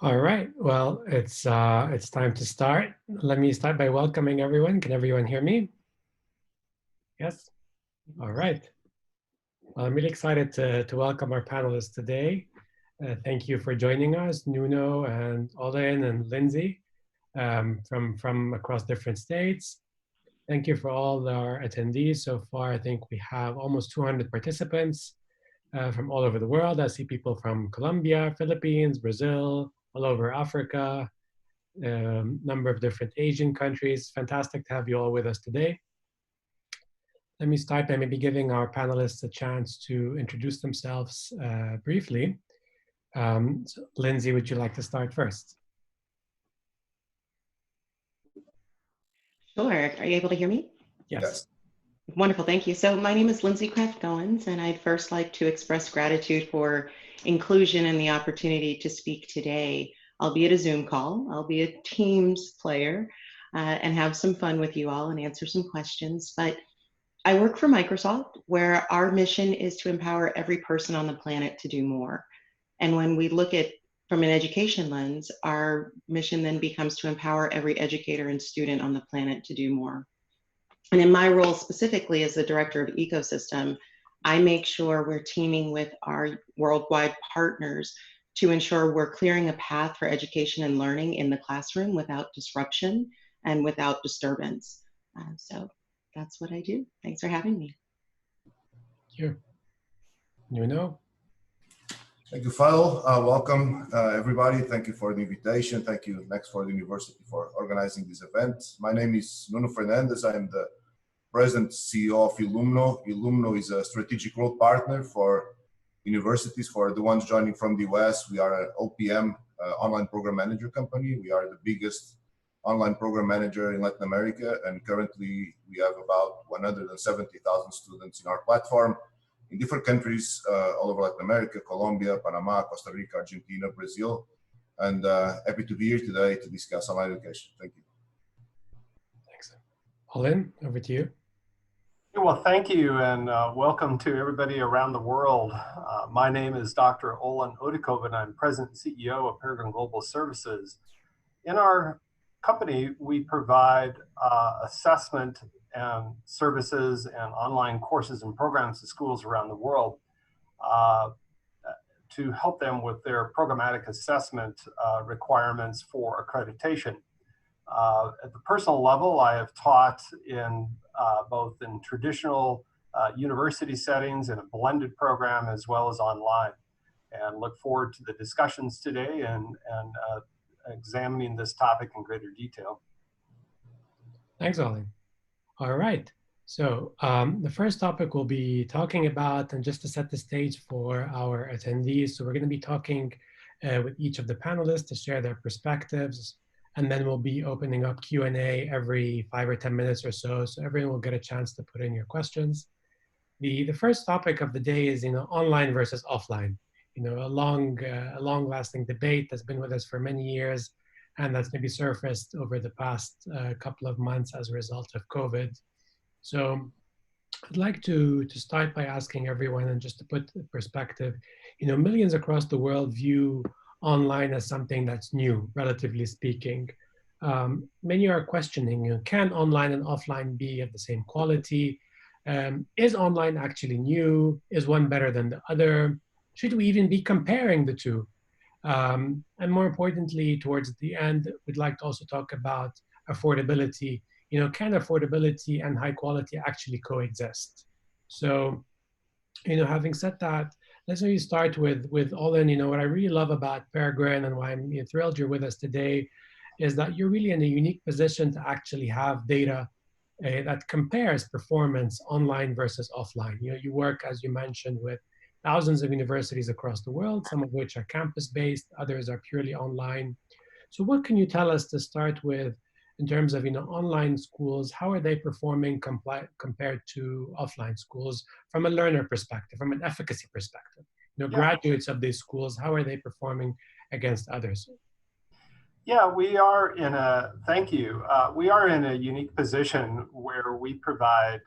All right. Well, it's time to start. Let me start by welcoming everyone. Can everyone hear me? Yes. All right. Well, I'm really excited to welcome our panelists today. Thank you for joining us, Nuno and Olin and Lindsey, from across different states. Thank you for all our attendees so far. I think we have almost 200 participants from all over the world. I see people from Colombia, Philippines, Brazil, all over Africa, number of different Asian countries. Fantastic to have you all with us today. Let me start by maybe giving our panelists a chance to introduce themselves briefly. So Lindsey, would you like to start first? Sure. Are you able to hear me? Yes. Wonderful. Thank you. So my name is Lindsey Craft-Goins, and I'd first like to express gratitude for inclusion and the opportunity to speak today. I'll be at a Zoom call. I'll be a Teams player and have some fun with you all and answer some questions. But I work for Microsoft, where our mission is to empower every person on the planet to do more. And when we look at from an education lens, our mission then becomes to empower every educator and student on the planet to do more. And in my role specifically as the director of ecosystem, I make sure we're teaming with our worldwide partners to ensure we're clearing a path for education and learning in the classroom without disruption and without disturbance. So that's what I do. Thanks for having me. Thank you. Nuno? Thank you, Fadl. Welcome, everybody. Thank you for the invitation. Thank you, Nexford University, for organizing this event. My name is Nuno Fernandes. I am the President CEO of Ilumno. Ilumno is a strategic growth partner for universities. For the ones joining from the US, we are an OPM, online program manager company. We are the biggest online program manager in Latin America, and currently we have about 170,000 students in our platform in different countries all over Latin America: Colombia, Panama, Costa Rica, Argentina, Brazil. And happy to be here today to discuss online education. Thank you. Thanks. Olin, over to you. Well, thank you, and welcome to everybody around the world. My name is Dr. Olin Oedekoven. I'm President and CEO of Peregrine Global Services. In our company, we provide assessment and services and online courses and programs to schools around the world to help them with their programmatic assessment requirements for accreditation. At the personal level, I have taught in both in traditional university settings in a blended program as well as online, and look forward to the discussions today and examining this topic in greater detail. Thanks, Olin. All right. So the first topic we'll be talking about, and just to set the stage for our attendees, so we're going to be talking with each of the panelists to share their perspectives, and then we'll be opening up Q&A every 5 or 10 minutes or so everyone will get a chance to put in your questions. The first topic of the day is, online versus offline. A long-lasting debate that's been with us for many years, and that's maybe surfaced over the past couple of months as a result of COVID. So I'd like to start by asking everyone, and just to put the perspective, millions across the world view online as something that's new, relatively speaking. Many are questioning, can online and offline be of the same quality? Is online actually new? Is one better than the other? Should we even be comparing the two? And more importantly, towards the end, we'd like to also talk about affordability. Can affordability and high quality actually coexist? So, having said that, let's maybe start with Olin. What I really love about Peregrine and why I'm thrilled you're with us today is that you're really in a unique position to actually have data that compares performance online versus offline. You work, as you mentioned, with thousands of universities across the world, some of which are campus-based, others are purely online. So what can you tell us to start with in terms of online schools? How are they performing compared to offline schools from a learner perspective, from an efficacy perspective? Graduates of these schools, how are they performing against others? Yeah, we are in a, thank you. We are in a unique position where we provide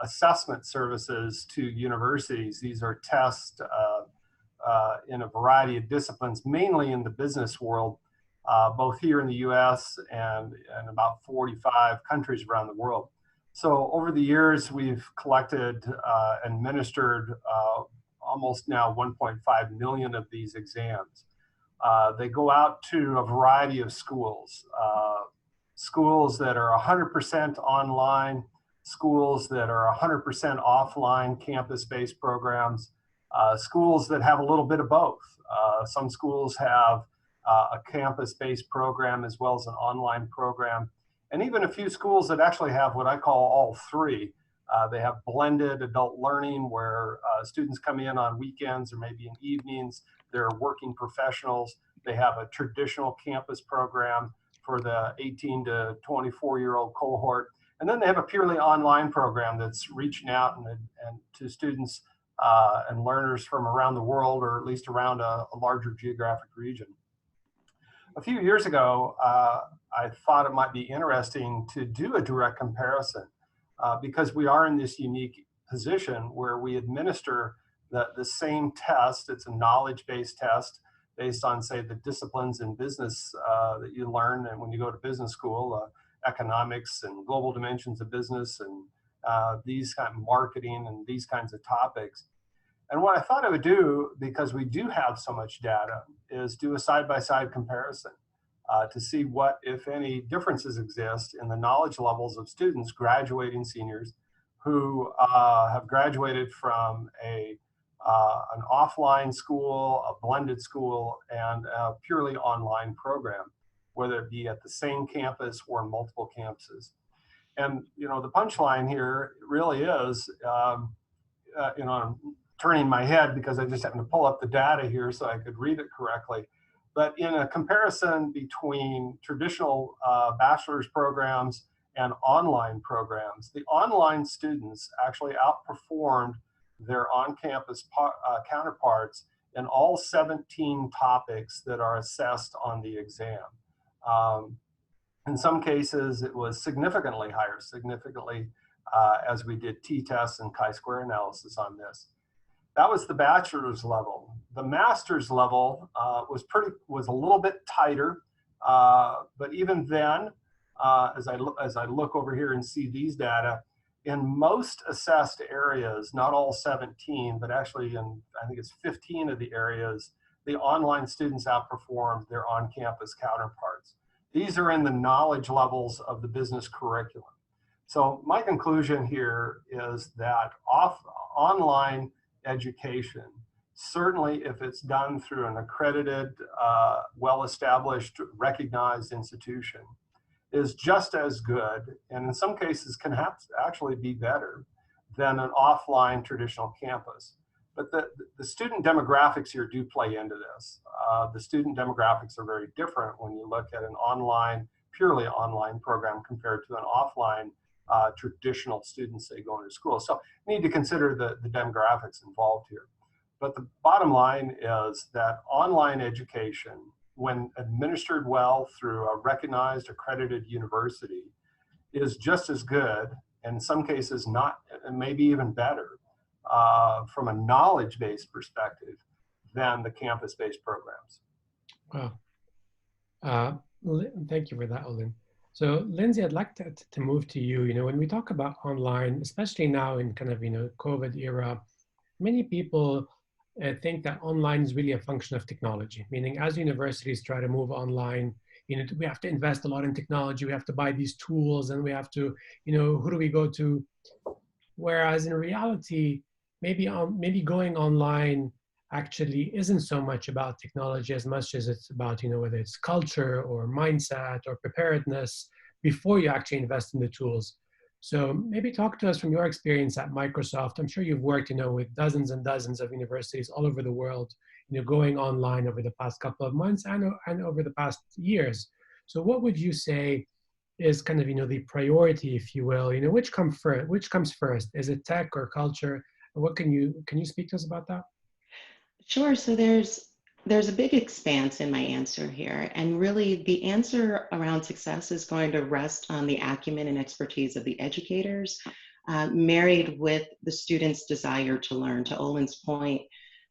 assessment services to universities. These are test in a variety of disciplines, mainly in the business world, both here in the US and in about 45 countries around the world. So over the years, we've collected and administered almost now 1.5 million of these exams. They go out to a variety of schools, schools that are 100% online, schools that are 100% offline campus-based programs, schools that have a little bit of both. Some schools have a campus-based program as well as an online program, and even a few schools that actually have what I call all three. They have blended adult learning where students come in on weekends or maybe in evenings. They're working professionals. They have a traditional campus program for the 18 to 24-year-old cohort. And then they have a purely online program that's reaching out and to students and learners from around the world, or at least around a larger geographic region. A few years ago, I thought it might be interesting to do a direct comparison because we are in this unique position where we administer the same test. It's a knowledge-based test based on, say, the disciplines in business that you learn and when you go to business school, economics and global dimensions of business and these kind of marketing and these kinds of topics. And what I thought I would do, because we do have so much data, is do a side-by-side comparison to see what, if any, differences exist in the knowledge levels of students, graduating seniors, who have graduated from an offline school, a blended school, and a purely online program, whether it be at the same campus or multiple campuses. And you know, the punchline here really is, you know, I'm turning my head because I just happened to pull up the data here so I could read it correctly. But in a comparison between traditional bachelor's programs and online programs, the online students actually outperformed their on-campus counterparts in all 17 topics that are assessed on the exam. In some cases, it was significantly higher, as we did t-tests and chi-square analysis on this. That was the bachelor's level. The master's level was a little bit tighter, but even then, as I look over here and see these data, in most assessed areas, not all 17, but actually in, I think it's 15 of the areas, the online students outperformed their on-campus counterparts. These are in the knowledge levels of the business curriculum. So my conclusion here is that online education, certainly if it's done through an accredited, well-established, recognized institution, is just as good, and in some cases can actually be better than an offline traditional campus. But the student demographics here do play into this. The student demographics are very different when you look at an online, purely online program compared to an offline traditional students, say, going to school. So you need to consider the demographics involved here. But the bottom line is that online education, when administered well through a recognized, accredited university, is just as good, and in some cases not, and maybe even better, from a knowledge-based perspective than the campus-based programs. Wow. Thank you for that, Olin. So Lindsey, I'd like to move to you. You know, when we talk about online, especially now in kind of, you know, COVID era, many people think that online is really a function of technology, meaning as universities try to move online, you know, we have to invest a lot in technology, we have to buy these tools, and we have to, you know, who do we go to? Whereas in reality, maybe going online actually isn't so much about technology as much as it's about, you know, whether it's culture or mindset or preparedness before you actually invest in the tools. So maybe talk to us from your experience at Microsoft. I'm sure you've worked, you know, with dozens and dozens of universities all over the world, you know, going online over the past couple of months and over the past years. So what would you say is kind of, you know, the priority, if you will, you know, which comes first? Is it tech or culture? And what can you speak to us about that? Sure. So there's a big expanse in my answer here. And really the answer around success is going to rest on the acumen and expertise of the educators, married with the students' desire to learn. To Olin's point,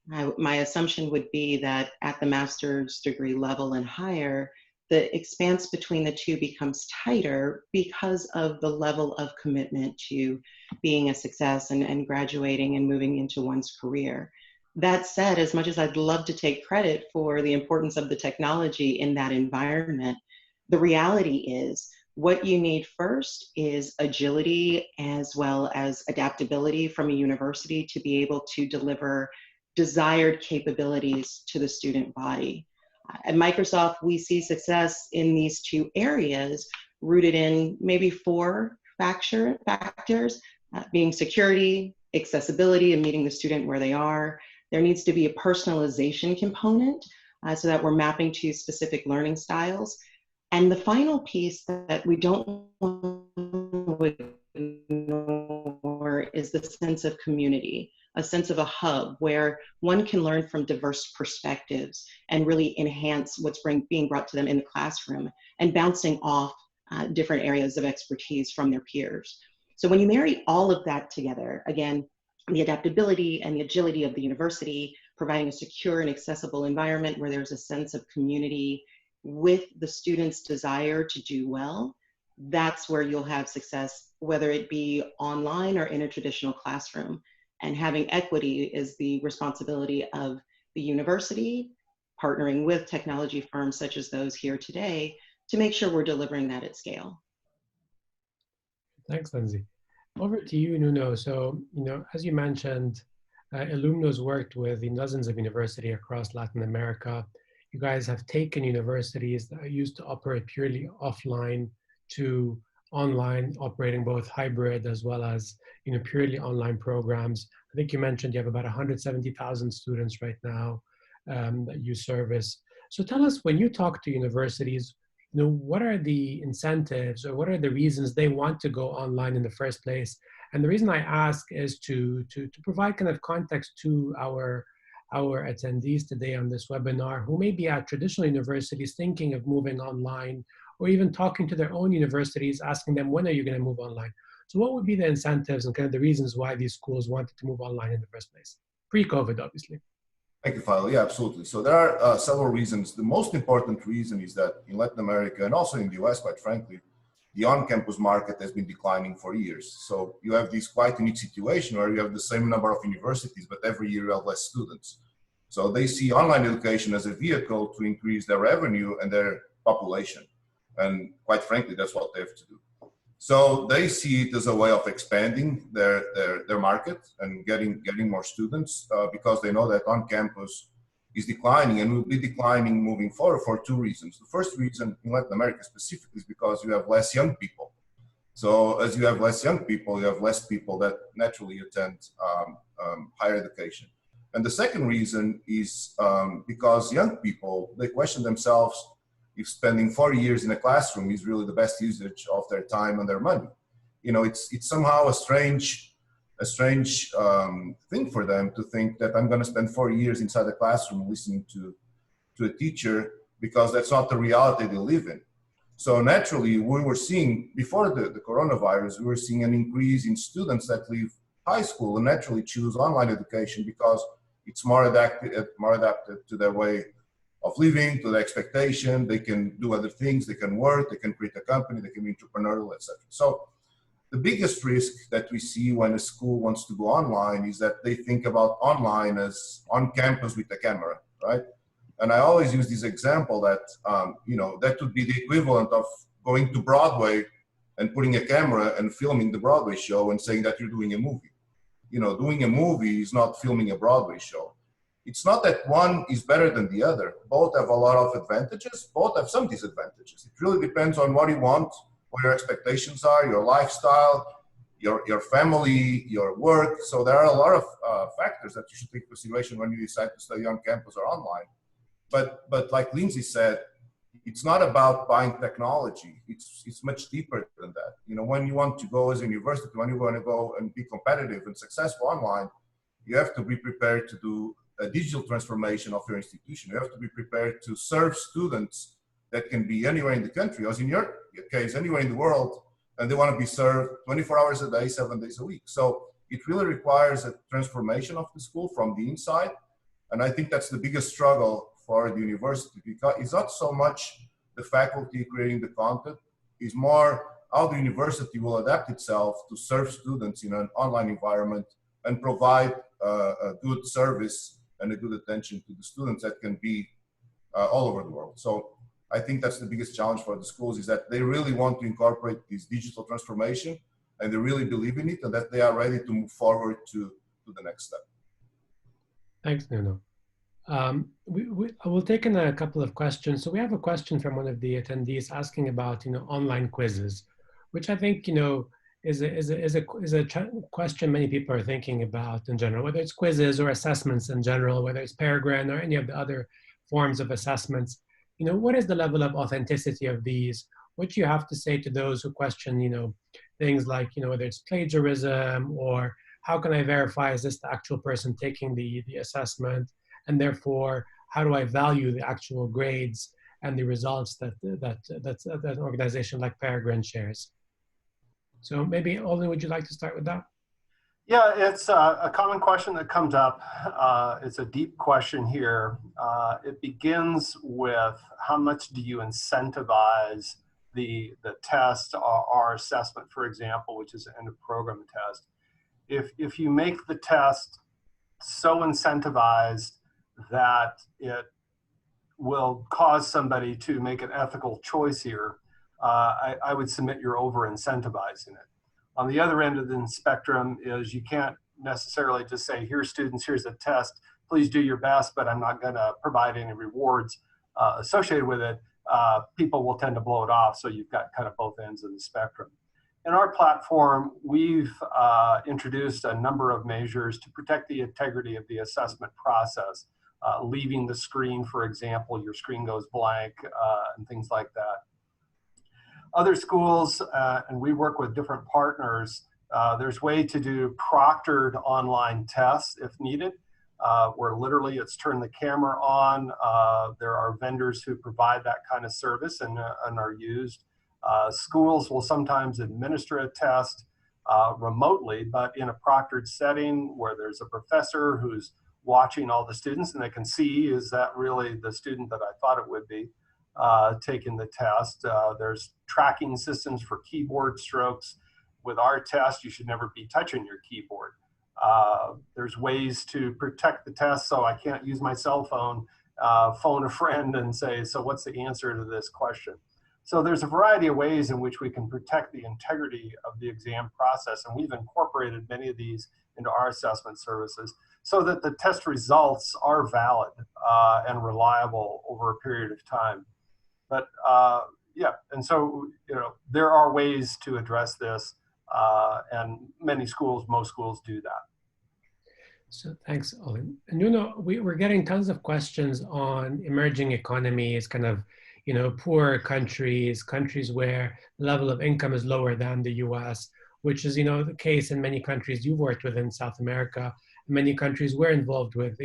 My assumption would be that at the master's degree level and higher, the expanse between the two becomes tighter because of the level of commitment to being a success and graduating and moving into one's career. That said, as much as I'd love to take credit for the importance of the technology in that environment, the reality is what you need first is agility as well as adaptability from a university to be able to deliver desired capabilities to the student body. At Microsoft, we see success in these two areas rooted in maybe four factors, being security, accessibility, and meeting the student where they are. There needs to be a personalization component so that we're mapping to specific learning styles. And the final piece that we don't want to ignore is the sense of community, a sense of a hub where one can learn from diverse perspectives and really enhance what's being brought to them in the classroom and bouncing off different areas of expertise from their peers. So when you marry all of that together, again, the adaptability and the agility of the university, providing a secure and accessible environment where there's a sense of community with the student's desire to do well, that's where you'll have success, whether it be online or in a traditional classroom. And having equity is the responsibility of the university, partnering with technology firms such as those here today to make sure we're delivering that at scale. Thanks, Lindsey. Over to you, Nuno. So, as you mentioned, Ilumno's worked with dozens of universities across Latin America. You guys have taken universities that used to operate purely offline to online, operating both hybrid as well as purely online programs. I think you mentioned you have about 170,000 students right now that you service. So tell us, when you talk to universities, what are the incentives or what are the reasons they want to go online in the first place? And the reason I ask is to provide kind of context to our attendees today on this webinar who may be at traditional universities thinking of moving online, or even talking to their own universities, asking them, when are you going to move online? So what would be the incentives and kind of the reasons why these schools wanted to move online in the first place? Pre-COVID, obviously. Thank you, Fadl. Yeah, absolutely. So there are several reasons. The most important reason is that in Latin America and also in the US, quite frankly, the on-campus market has been declining for years. So you have this quite unique situation where you have the same number of universities, but every year you have less students. So they see online education as a vehicle to increase their revenue and their population. And quite frankly, that's what they have to do. So they see it as a way of expanding their market and getting more students because they know that on campus is declining and will be declining moving forward for two reasons. The first reason in Latin America specifically is because you have less young people. So as you have less young people, you have less people that naturally attend higher education. And the second reason is because young people, they question themselves if spending 4 years in a classroom is really the best usage of their time and their money. It's somehow a strange thing for them to think that I'm going to spend 4 years inside the classroom listening to a teacher, because that's not the reality they live in. So naturally, we were seeing, before the coronavirus, we were seeing an increase in students that leave high school and naturally choose online education because it's more adapted to their way of living, to the expectation. They can do other things, they can work, they can create a company, they can be entrepreneurial, etc. So the biggest risk that we see when a school wants to go online is that they think about online as on campus with a camera, right? And I always use this example that, that would be the equivalent of going to Broadway and putting a camera and filming the Broadway show and saying that you're doing a movie. Doing a movie is not filming a Broadway show. It's not that one is better than the other. Both have a lot of advantages. Both have some disadvantages. It really depends on what you want, what your expectations are, your lifestyle, your family, your work. So there are a lot of factors that you should take into consideration when you decide to study on campus or online. But like Lindsey said, it's not about buying technology. It's much deeper than that. When you want to go as a university, when you want to go and be competitive and successful online, you have to be prepared to do a digital transformation of your institution. You have to be prepared to serve students that can be anywhere in the country, as in your case, anywhere in the world, and they want to be served 24 hours a day, 7 days a week. So it really requires a transformation of the school from the inside. And I think that's the biggest struggle for the university, because it's not so much the faculty creating the content, it's more how the university will adapt itself to serve students in an online environment and provide a good service and a good attention to the students that can be all over the world. So I think that's the biggest challenge for the schools, is that they really want to incorporate this digital transformation, and they really believe in it, and that they are ready to move forward to the next step. Thanks, Nuno. I will take in a couple of questions. So we have a question from one of the attendees asking about, online quizzes, which I think, is a question many people are thinking about in general, whether it's quizzes or assessments in general, whether it's Peregrine or any of the other forms of assessments. What is the level of authenticity of these? What do you have to say to those who question, things like, whether it's plagiarism, or how can I verify, is this the actual person taking the assessment? And therefore, how do I value the actual grades and the results that an organization like Peregrine shares? So maybe, Olin, would you like to start with that? Yeah, it's a common question that comes up. It's a deep question here. It begins with, how much do you incentivize the test or assessment, for example, which is an end of program test? If you make the test so incentivized that it will cause somebody to make an ethical choice here, I would submit you're over-incentivizing it. On the other end of the spectrum is, you can't necessarily just say, here, students, here's a test, please do your best, but I'm not going to provide any rewards associated with it. People will tend to blow it off, so you've got kind of both ends of the spectrum. In our platform, we've introduced a number of measures to protect the integrity of the assessment process. Leaving the screen, for example, your screen goes blank, and things like that. Other schools, and we work with different partners, there's way to do proctored online tests if needed, where literally it's turn the camera on. There are vendors who provide that kind of service and are used. Schools will sometimes administer a test remotely, but in a proctored setting where there's a professor who's watching all the students, and they can see, is that really the student that I thought it would be taking the test. There's tracking systems for keyboard strokes. With our test, you should never be touching your keyboard. There's ways to protect the test, so I can't use my cell phone, phone a friend and say, so what's the answer to this question? So there's a variety of ways in which we can protect the integrity of the exam process, and we've incorporated many of these into our assessment services so that the test results are valid and reliable over a period of time. But yeah, and so there are ways to address this, and many schools, most schools do that. So thanks, Olin. And Nuno, we're getting tons of questions on emerging economies, kind of, poor countries where the level of income is lower than the US, which is, the case in many countries you've worked with in South America, many countries we're involved with,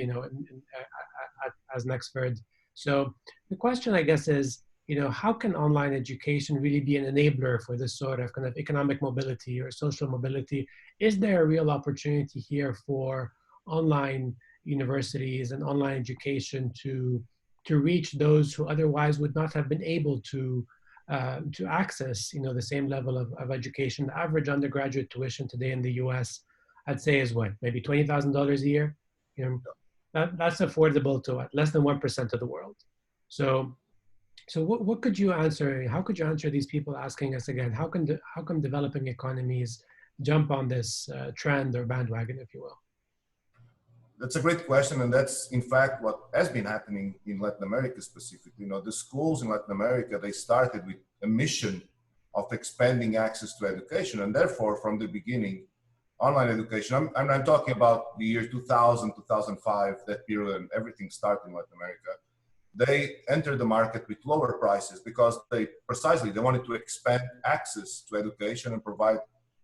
as Nexford. So the question, I guess, is, how can online education really be an enabler for this sort of kind of economic mobility or social mobility? Is there a real opportunity here for online universities and online education to reach those who otherwise would not have been able to access, the same level of education? The average undergraduate tuition today in the US, I'd say, is what, maybe $20,000 a year? That's affordable to less than 1% of the world. So what could you answer? How could you answer these people asking us again, how come developing economies jump on this trend or bandwagon, if you will? That's a great question, and that's in fact what has been happening in Latin America specifically. The schools in Latin America, they started with a mission of expanding access to education, and therefore from the beginning, online education, I'm talking about the year 2000, 2005, that period, and everything started in Latin America. They entered the market with lower prices because they wanted to expand access to education and provide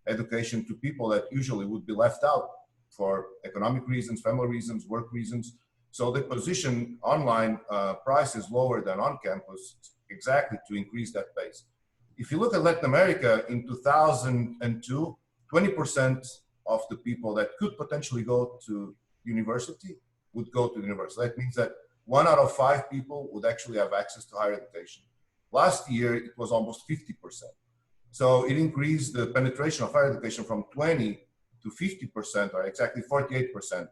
education to people that usually would be left out for economic reasons, family reasons, work reasons. So they position online prices lower than on campus exactly to increase that base. If you look at Latin America in 2002, 20% of the people that could potentially go to university would go to the university. That means that 1 out of 5 people would actually have access to higher education. Last year, it was almost 50%. So it increased the penetration of higher education from 20 to 50%, or exactly 48%,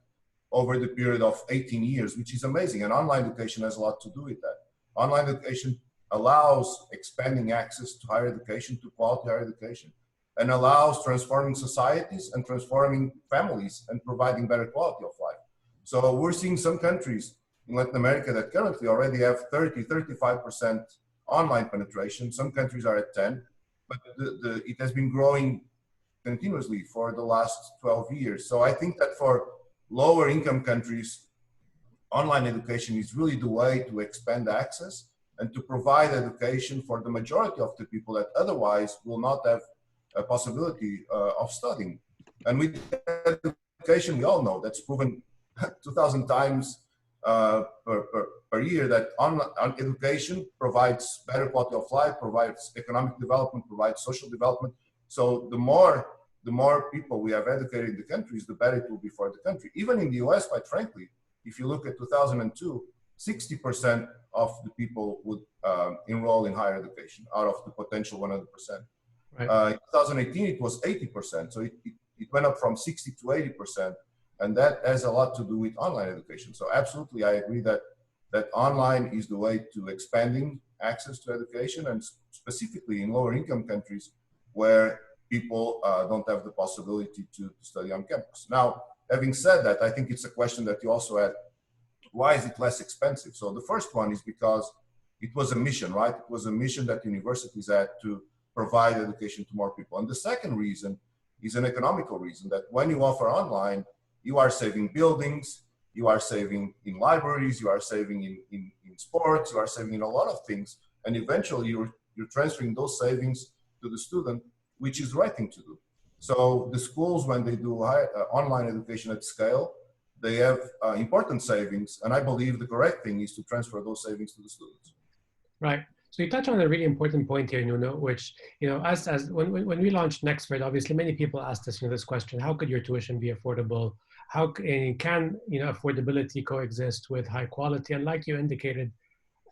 over the period of 18 years, which is amazing. And online education has a lot to do with that. Online education allows expanding access to higher education, to quality higher education, and allows transforming societies and transforming families and providing better quality of life. So we're seeing some countries in Latin America that currently already have 30, 35% online penetration. Some countries are at 10, but it has been growing continuously for the last 12 years. So I think that for lower income countries, online education is really the way to expand access and to provide education for the majority of the people that otherwise will not have a possibility of studying. And with education, we all know that's proven 2,000 times per year that on education provides better quality of life, provides economic development, provides social development. So the more people we have educated in the countries, the better it will be for the country. Even in the US, quite frankly, if you look at 2002, 60% of the people would enroll in higher education out of the potential 100%. Right. In 2018, it was 80%. So it went up from 60 to 80%. And that has a lot to do with online education. So absolutely, I agree that online is the way to expanding access to education, and specifically in lower income countries where people don't have the possibility to study on campus. Now, having said that, I think it's a question that you also had, why is it less expensive? So the first one is because it was a mission, right? It was a mission that universities had to provide education to more people. And the second reason is an economical reason, that when you offer online, you are saving buildings, you are saving in libraries, you are saving in sports, you are saving in a lot of things. And eventually you're transferring those savings to the student, which is the right thing to do. So the schools, when they do online education at scale, they have important savings. And I believe the correct thing is to transfer those savings to the students. Right. So you touch on a really important point here, Nuno, which, when we launched Nexford, obviously many people asked us this question: how could your tuition be affordable? How can affordability coexist with high quality? And like you indicated,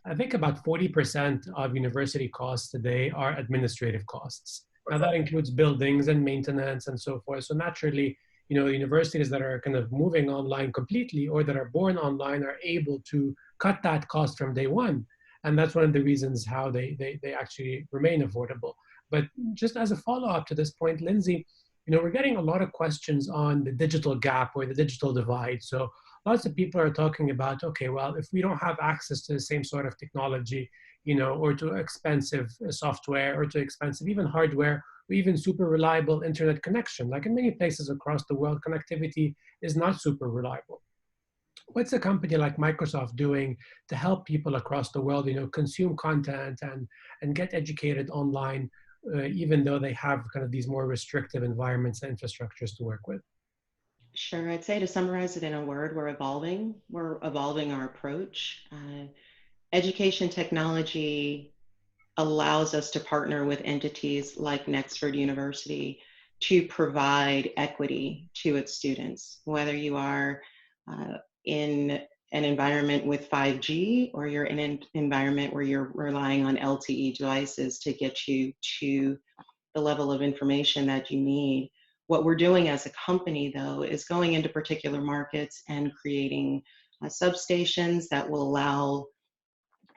I think about 40% of university costs today are administrative costs. Now that includes buildings and maintenance and so forth. So naturally, universities that are kind of moving online completely or that are born online are able to cut that cost from day one. And that's one of the reasons how they actually remain affordable. But just as a follow-up to this point, Lindsey, we're getting a lot of questions on the digital gap or the digital divide. So lots of people are talking about, okay, well, if we don't have access to the same sort of technology, or to expensive software or to expensive even hardware, or even super reliable internet connection, like in many places across the world, connectivity is not super reliable. What's a company like Microsoft doing to help people across the world, consume content and get educated online, even though they have kind of these more restrictive environments and infrastructures to work with? Sure. I'd say, to summarize it in a word, we're evolving. We're evolving our approach. Education technology allows us to partner with entities like Nexford University to provide equity to its students, whether you are in an environment with 5G or you're in an environment where you're relying on LTE devices to get you to the level of information that you need. What we're doing as a company, though, is going into particular markets and creating substations that will allow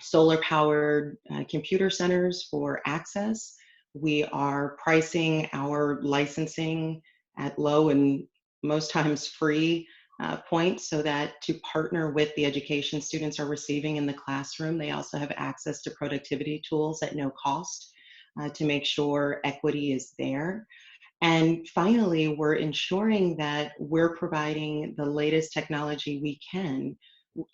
solar-powered computer centers for access. We are pricing our licensing at low and most times free points, so that to partner with the education students are receiving in the classroom, they also have access to productivity tools at no cost to make sure equity is there. And finally, we're ensuring that we're providing the latest technology we can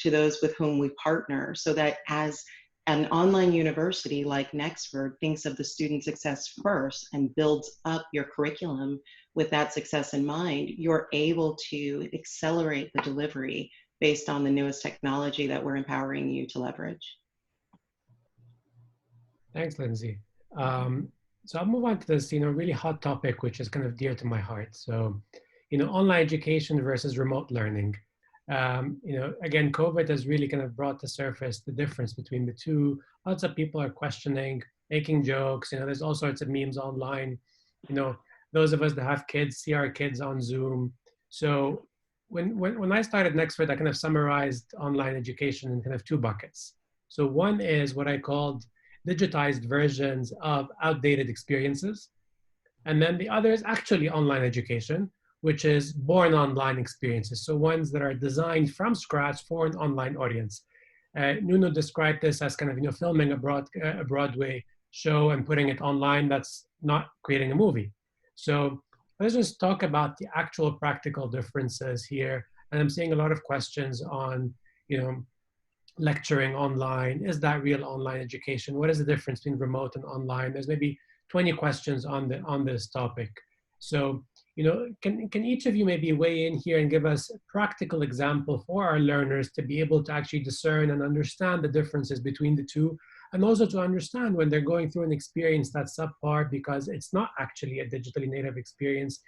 to those with whom we partner, so that as an online university like Nexford thinks of the student success first and builds up your curriculum with that success in mind, you're able to accelerate the delivery based on the newest technology that we're empowering you to leverage. Thanks, Lindsey. So I'll move on to this, really hot topic, which is kind of dear to my heart. So, online education versus remote learning. Again, COVID has really kind of brought to surface the difference between the two. Lots of people are questioning, making jokes. There's all sorts of memes online. Those of us that have kids see our kids on Zoom. So when I started Nexford, I kind of summarized online education in kind of two buckets. So one is what I called digitized versions of outdated experiences. And then the other is actually online education, which is born online experiences. So ones that are designed from scratch for an online audience. Nuno described this as kind of filming a Broadway show and putting it online. That's not creating a movie. So let's just talk about the actual practical differences here. And I'm seeing a lot of questions on, lecturing online. Is that real online education? What is the difference between remote and online? There's maybe 20 questions on this topic. So, can each of you maybe weigh in here and give us a practical example for our learners to be able to actually discern and understand the differences between the two, and also to understand when they're going through an experience that's subpar because it's not actually a digitally native experience,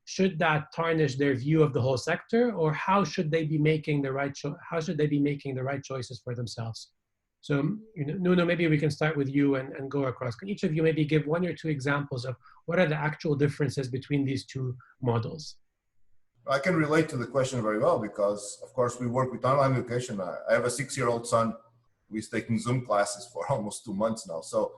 should that tarnish their view of the whole sector, or how should they be making the right choices for themselves? So, Nuno, maybe we can start with you and go across. Can each of you maybe give one or two examples of what are the actual differences between these two models? I can relate to the question very well because, of course, we work with online education. I have a 6-year-old son who is taking Zoom classes for almost 2 months now. So,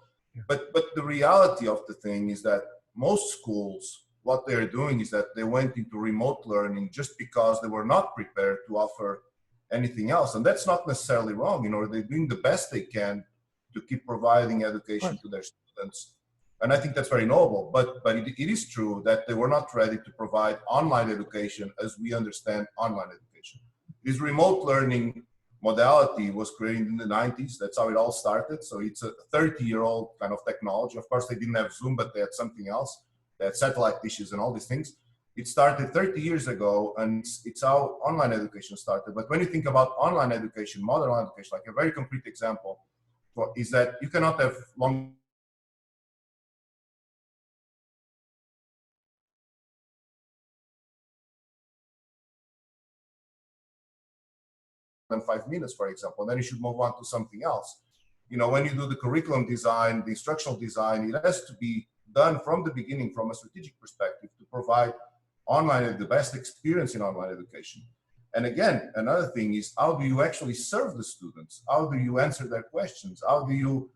but the reality of the thing is that most schools, what they're doing is that they went into remote learning just because they were not prepared to offer anything else. And that's not necessarily wrong. They're doing the best they can to keep providing education to their students. And I think that's very noble, but it is true that they were not ready to provide online education as we understand online education. This remote learning modality was created in the 90s. That's how it all started. So it's a 30-year-old kind of technology. Of course, they didn't have Zoom, but they had something else. They had satellite dishes and all these things. It started 30 years ago, and it's how online education started. But when you think about online education, modern online education, like a very concrete example is that you cannot have long than 5 minutes, for example. Then you should move on to something else. When you do the curriculum design, the instructional design, it has to be done from the beginning, from a strategic perspective, to provide online the best experience in online education. And again, another thing is, how do you actually serve the students? How do you answer their questions? How do you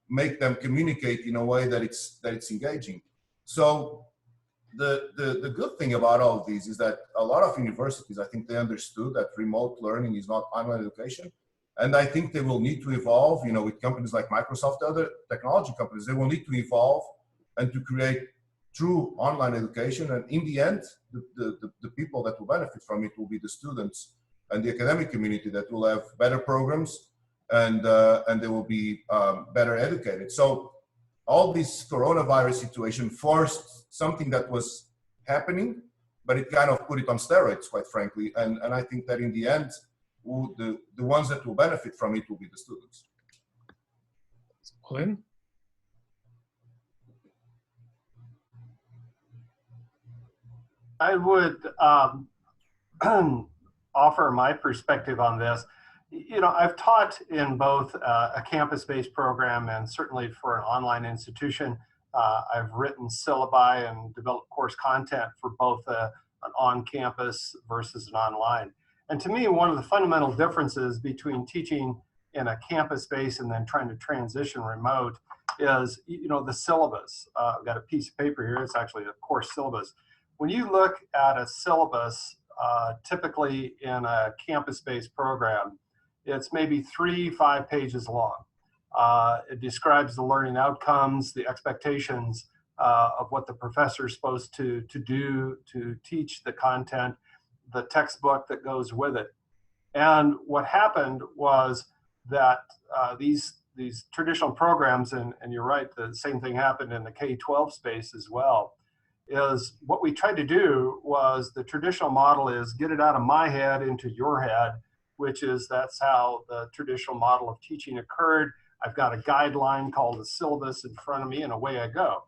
make them communicate in a way that it's engaging? So the good thing about all of these is that a lot of universities, I think they understood that remote learning is not online education. And I think they will need to evolve, with companies like Microsoft, other technology companies, they will need to evolve and to create true online education. And in the end, the people that will benefit from it will be the students and the academic community that will have better programs and they will be better educated. So all this coronavirus situation forced something that was happening, but it kind of put it on steroids, quite frankly. And I think that in the end, the ones that will benefit from it will be the students. Olin? I would offer my perspective on this. I've taught in both a campus-based program and certainly for an online institution. I've written syllabi and developed course content for both an on-campus versus an online. And to me, one of the fundamental differences between teaching in a campus space and then trying to transition remote is, the syllabus. I've got a piece of paper here. It's actually a course syllabus. When you look at a syllabus, typically in a campus-based program, it's maybe 3-5 pages long. It describes the learning outcomes, the expectations of what the professor is supposed to do to teach the content, the textbook that goes with it. And what happened was that these traditional programs, and you're right, the same thing happened in the K-12 space as well, is what we tried to do was the traditional model is get it out of my head into your head, which is that's how the traditional model of teaching occurred. I've got a guideline called the syllabus in front of me and away I go.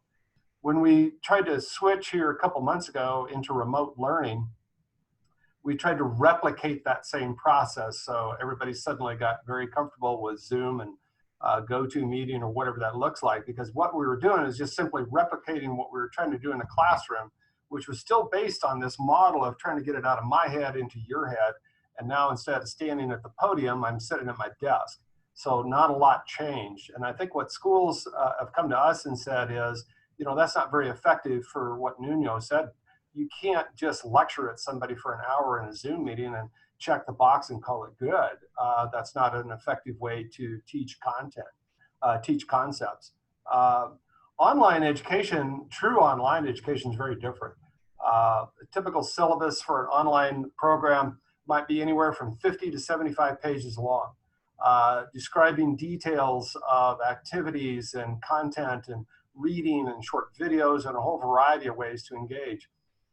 When we tried to switch here a couple months ago into remote learning, we tried to replicate that same process. So everybody suddenly got very comfortable with Zoom and GoToMeeting or whatever that looks like, because what we were doing is just simply replicating what we were trying to do in the classroom, which was still based on this model of trying to get it out of my head into your head. And now instead of standing at the podium, I'm sitting at my desk. So not a lot changed. And I think what schools have come to us and said is, you know, that's not very effective for what Nuno said. You can't just lecture at somebody for an hour in a Zoom meeting and check the box and call it good. That's not an effective way to teach content, teach concepts. Online education, true online education is very different. A typical syllabus for an online program might be anywhere from 50 to 75 pages long, describing details of activities and content and reading and short videos and a whole variety of ways to engage.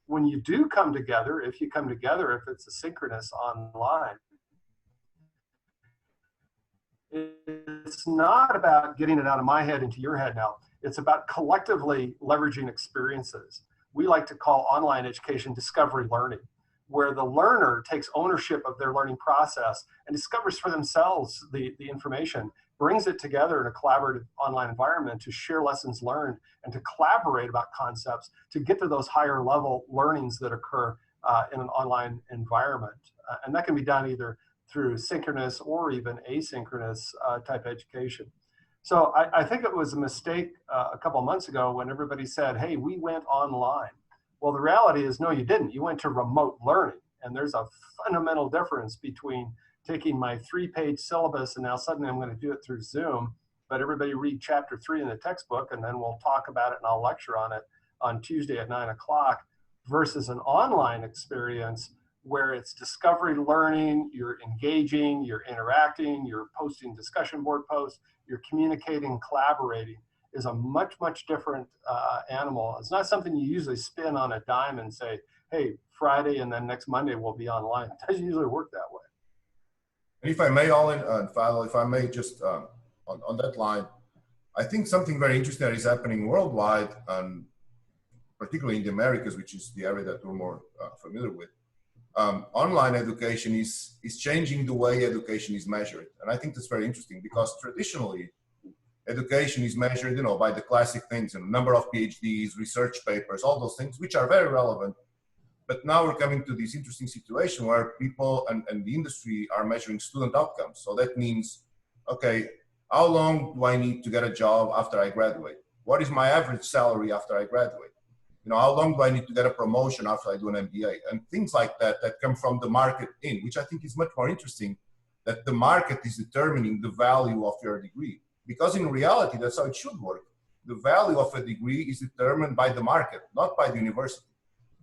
When you do come together, if you come together, if it's asynchronous online, it's not about getting it out of my head into your head now. It's about collectively leveraging experiences. We like to call online education discovery learning, where the learner takes ownership of their learning process and discovers for themselves the information, brings it together in a collaborative online environment to share lessons learned and to collaborate about concepts to get to those higher level learnings that occur in an online environment. And that can be done either through synchronous or even asynchronous type education. So I think it was a mistake a couple of months ago when everybody said, hey, we went online. Well, the reality is, no, you didn't. You went to remote learning. And there's a fundamental difference between taking my 3-page syllabus and now suddenly I'm going to do it through Zoom, but everybody read chapter 3 in the textbook and then we'll talk about it and I'll lecture on it on Tuesday at 9 o'clock, versus an online experience where it's discovery learning, you're engaging, you're interacting, you're posting discussion board posts, you're communicating, collaborating, is a much, much different animal. It's not something you usually spin on a dime and say, hey, Friday and then next Monday we'll be online. It doesn't usually work that way. And if I may, Olin and Fadl, if I may just on that line, I think something very interesting that is happening worldwide, and particularly in the Americas, which is the area that we're more familiar with. Online education is changing the way education is measured. And I think that's very interesting because traditionally, education is measured, you know, by the classic things, and number of PhDs, research papers, all those things, which are very relevant. But now we're coming to this interesting situation where people and the industry are measuring student outcomes. So that means, okay, how long do I need to get a job after I graduate? What is my average salary after I graduate? You know, how long do I need to get a promotion after I do an MBA? And things like that come from the market in, which I think is much more interesting, that the market is determining the value of your degree. Because in reality, that's how it should work. The value of a degree is determined by the market, not by the university.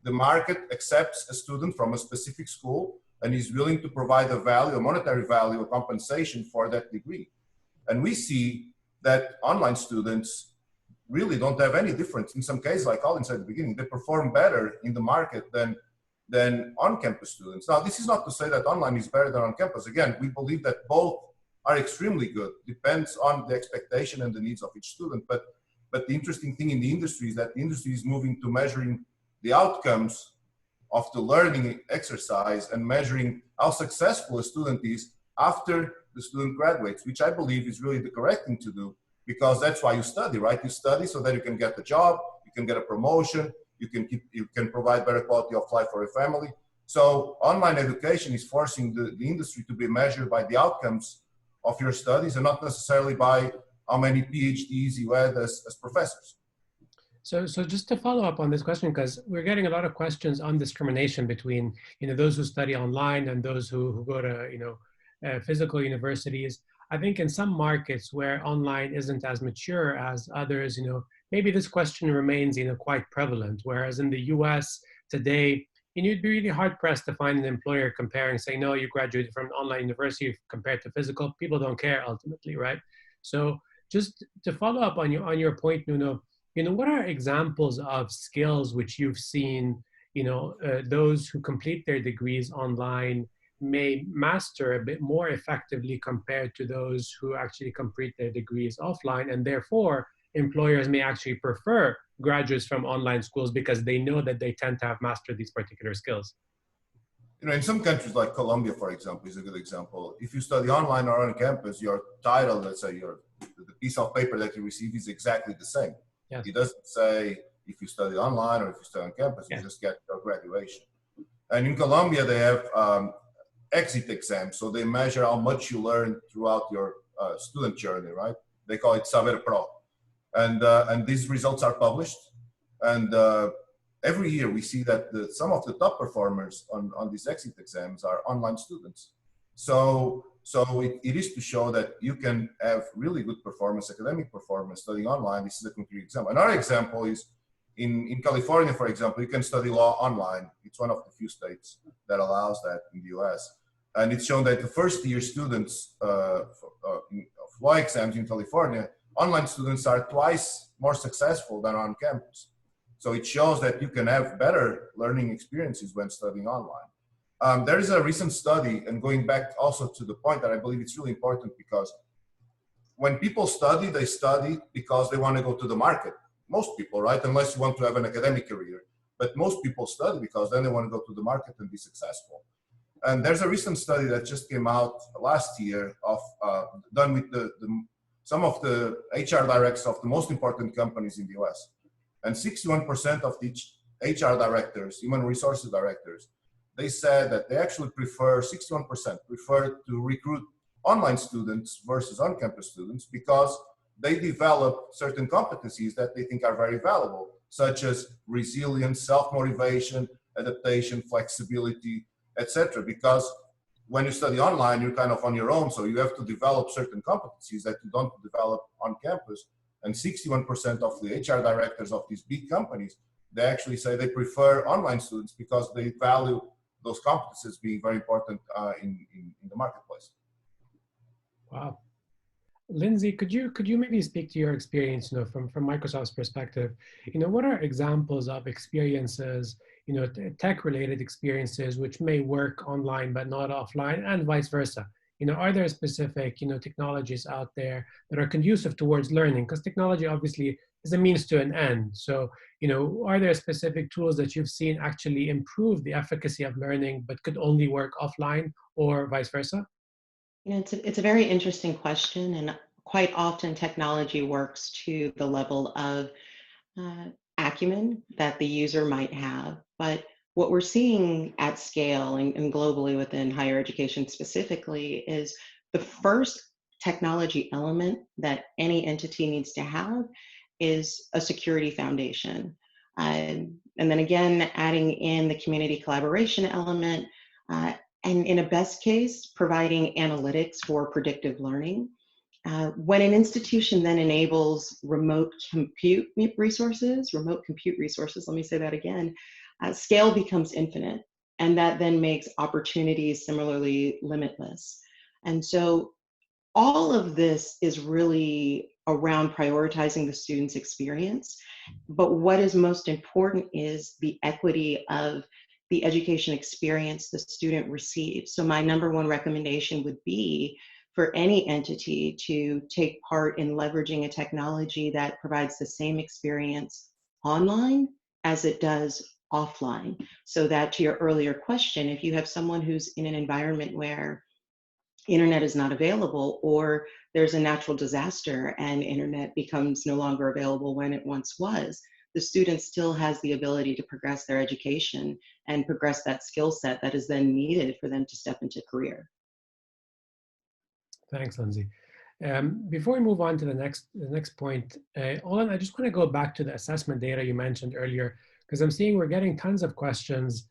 The market accepts a student from a specific school and is willing to provide a value, a monetary value, a compensation for that degree. And we see that online students really don't have any difference. In some cases, like Olin said at the beginning, they perform better in the market than on-campus students. Now, this is not to say that online is better than on-campus. Again, we believe that both are extremely good. Depends on the expectation and the needs of each student. But the interesting thing in the industry is that the industry is moving to measuring the outcomes of the learning exercise and measuring how successful a student is after the student graduates, which I believe is really the correct thing to do, because that's why you study, right? You study so that you can get a job, you can get a promotion, you can provide better quality of life for your family. So online education is forcing the industry to be measured by the outcomes of your studies and not necessarily by how many PhDs you had as professors. So just to follow up on this question, because we're getting a lot of questions on discrimination between, you know, those who study online and those who go to, you know, physical universities. I think in some markets where online isn't as mature as others, you know, maybe this question remains, you know, quite prevalent. Whereas in the US today, and you'd be really hard pressed to find an employer comparing, saying, no, you graduated from an online university compared to physical. People don't care ultimately, right? So just to follow up on your point, Nuno, you know, what are examples of skills which you've seen, you know, those who complete their degrees online may master a bit more effectively compared to those who actually complete their degrees offline, and therefore employers may actually prefer graduates from online schools because they know that they tend to have mastered these particular skills? in some countries like Colombia, for example, is a good example. If you study online or on campus, your title, let's say the piece of paper that you receive is exactly the same. Yes. It doesn't say if you study online or if you study on campus, you Yes. just get your graduation. And in Colombia, they have exit exams. So they measure how much you learn throughout your student journey, right? They call it Saber Pro. And these results are published. And every year we see that some of the top performers on these exit exams are online students. So it is to show that you can have really good performance, academic performance, studying online. This is a concrete example. Another example is in California, for example, you can study law online. It's one of the few states that allows that in the US. And it's shown that the first year students of law exams in California, online students are twice more successful than on campus. So it shows that you can have better learning experiences when studying online. There is a recent study, and going back also to the point that I believe it's really important, because when people study, they study because they want to go to the market. Most people, right? Unless you want to have an academic career. But most people study because then they want to go to the market and be successful. And there's a recent study that just came out last year of done with some of the HR directors of the most important companies in the US. And 61% of the HR directors, human resources directors, they said that they actually prefer, 61% prefer to recruit online students versus on-campus students because they develop certain competencies that they think are very valuable, such as resilience, self-motivation, adaptation, flexibility, etc. Because when you study online, you're kind of on your own, so you have to develop certain competencies that you don't develop on campus. And 61% of the HR directors of these big companies, they actually say they prefer online students because they value those competencies being very important in the marketplace. Wow. Lindsey, could you maybe speak to your experience, from Microsoft's perspective? What are examples of experiences, tech-related experiences which may work online but not offline, and vice versa? Are there specific, technologies out there that are conducive towards learning? Because technology obviously is a means to an end. So, are there specific tools that you've seen actually improve the efficacy of learning but could only work offline, or vice versa? It's a very interesting question, and quite often technology works to the level of acumen that the user might have. But what we're seeing at scale and globally within higher education specifically is the first technology element that any entity needs to have is a security foundation. And then again, adding in the community collaboration element, and in a best case, providing analytics for predictive learning. When an institution then enables remote compute resources, let me say that again, scale becomes infinite. And that then makes opportunities similarly limitless. And so all of this is really around prioritizing the student's experience. But what is most important is the equity of the education experience the student receives. So my number one recommendation would be for any entity to take part in leveraging a technology that provides the same experience online as it does offline. So that, to your earlier question, if you have someone who's in an environment where internet is not available, or there's a natural disaster and internet becomes no longer available when it once was, the student still has the ability to progress their education and progress that skill set that is then needed for them to step into career. Thanks, Lindsey. Before we move on to the next point, Olin, I just want to go back to the assessment data you mentioned earlier, because I'm seeing we're getting tons of questions,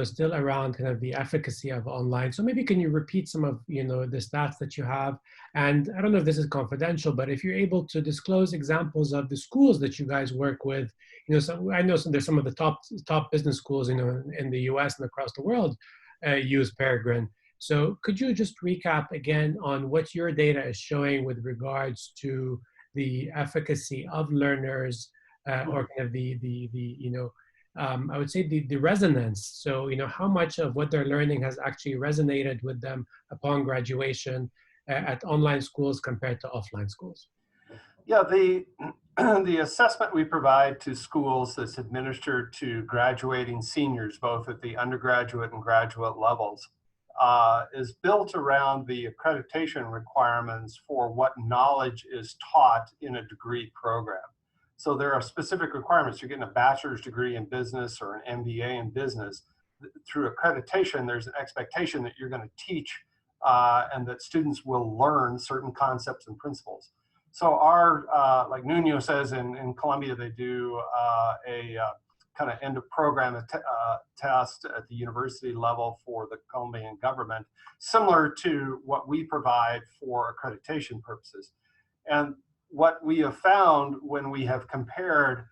still around kind of the efficacy of online. So maybe can you repeat some of, the stats that you have? And I don't know if this is confidential, but if you're able to disclose examples of the schools that you guys work with, so I know there's some of the top business schools, in the US and across the world use Peregrine. So could you just recap again on what your data is showing with regards to the efficacy of learners, or kind of I would say the resonance. So, how much of what they're learning has actually resonated with them upon graduation at online schools compared to offline schools? Yeah, the assessment we provide to schools that's administered to graduating seniors, both at the undergraduate and graduate levels, is built around the accreditation requirements for what knowledge is taught in a degree program. So there are specific requirements. You're getting a bachelor's degree in business or an MBA in business. Through accreditation, there's an expectation that you're going to teach and that students will learn certain concepts and principles. So our, like Nuno says in Columbia, they do a kind of end of program test at the university level for the Colombian government, similar to what we provide for accreditation purposes. And what we have found when we have compared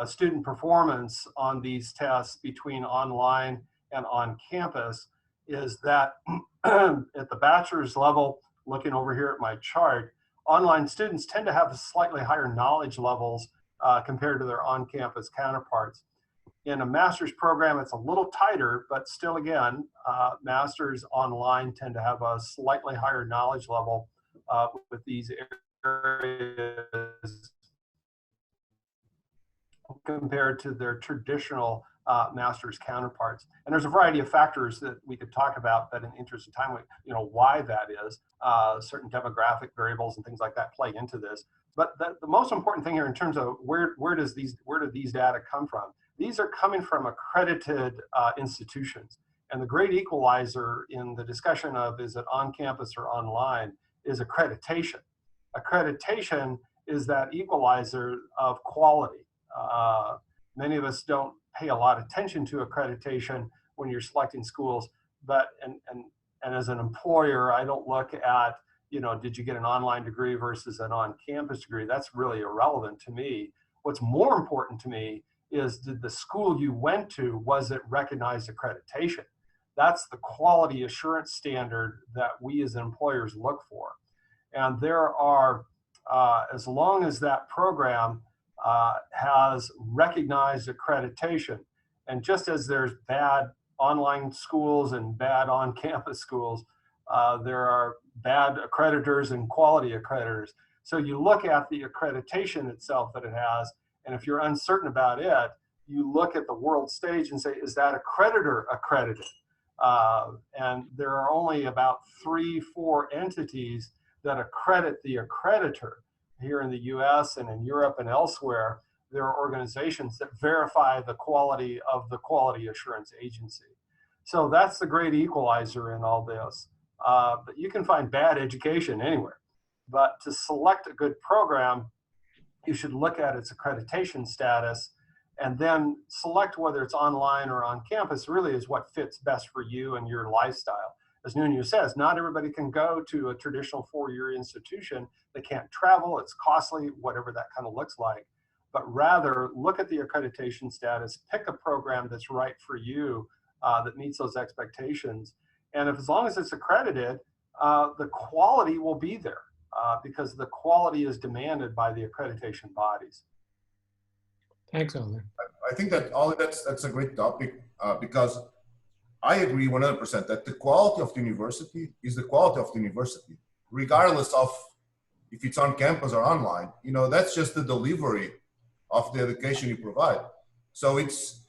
student performance on these tests between online and on campus is that at the bachelor's level, looking over here at my chart, online students tend to have slightly higher knowledge levels compared to their on-campus counterparts. In a master's program, it's a little tighter, but still again, masters online tend to have a slightly higher knowledge level with these areas compared to their traditional master's counterparts. And there's a variety of factors that we could talk about, but in the interest of time, why that is. Certain demographic variables and things like that play into this. But the most important thing here in terms of where do these data come from? These are coming from accredited institutions. And the great equalizer in the discussion of is it on campus or online is accreditation. Accreditation is that equalizer of quality. Many of us don't pay a lot of attention to accreditation when you're selecting schools, but and as an employer, I don't look at, did you get an online degree versus an on-campus degree? That's really irrelevant to me. What's more important to me is, did the school you went to, was it recognized accreditation? That's the quality assurance standard that we as employers look for. And there are, as long as that program has recognized accreditation, and just as there's bad online schools and bad on-campus schools, there are bad accreditors and quality accreditors. So you look at the accreditation itself that it has, and if you're uncertain about it, you look at the world stage and say, is that accreditor accredited? And there are only about 3-4 entities that accredit the accreditor. Here in the US and in Europe and elsewhere, there are organizations that verify the quality of the quality assurance agency. So that's the great equalizer in all this. But you can find bad education anywhere. But to select a good program, you should look at its accreditation status and then select whether it's online or on campus really is what fits best for you and your lifestyle. As Nuno says, not everybody can go to a traditional 4-year institution. They can't travel, it's costly, whatever that kind of looks like. But rather, look at the accreditation status, pick a program that's right for you, that meets those expectations. And as long as it's accredited, the quality will be there because the quality is demanded by the accreditation bodies. Thanks, Olin. I think that, Olin, that's a great topic because I agree 100% that the quality of the university is the quality of the university, regardless of if it's on campus or online. That's just the delivery of the education you provide. So it's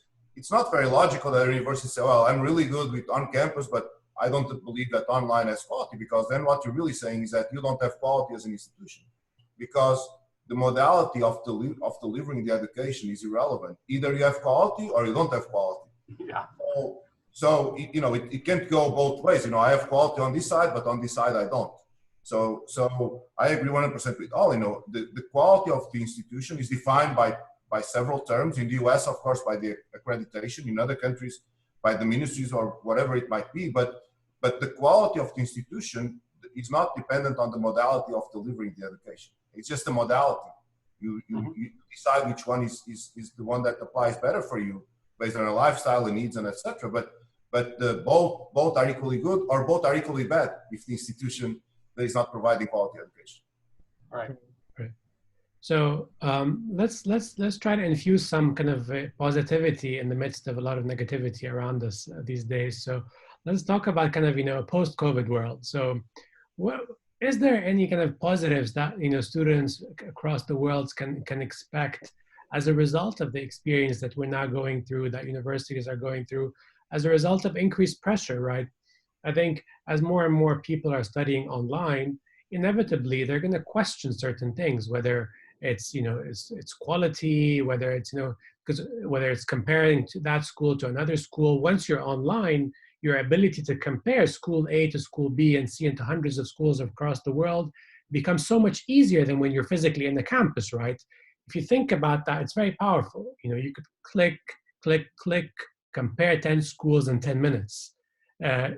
not very logical that a university say, well, I'm really good with on campus, but I don't believe that online has quality, because then what you're really saying is that you don't have quality as an institution, because the modality of delivering the education is irrelevant. Either you have quality or you don't have quality. Yeah. So it can't go both ways. I have quality on this side, but on this side I don't. So I agree 100% with Olin. The quality of the institution is defined by several terms. In the US, of course, by the accreditation. In other countries, by the ministries or whatever it might be. But the quality of the institution is not dependent on the modality of delivering the education. It's just a modality. You decide which one is the one that applies better for you based on your lifestyle and needs and etc. But both are equally good or both are equally bad if the institution is not providing quality education. Right. Right. So let's try to infuse some kind of positivity in the midst of a lot of negativity around us these days. So let's talk about kind of a post-COVID world. So is there any kind of positives that students across the world can expect as a result of the experience that we're now going through, that universities are going through, as a result of increased pressure, right? I think as more and more people are studying online, inevitably they're going to question certain things, whether it's it's quality, whether it's because whether it's comparing to that school to another school. Once you're online, your ability to compare school A to school B and see into hundreds of schools across the world becomes so much easier than when you're physically in the campus, right? If you think about that, it's very powerful. You could click, click, click, compare 10 schools in 10 minutes.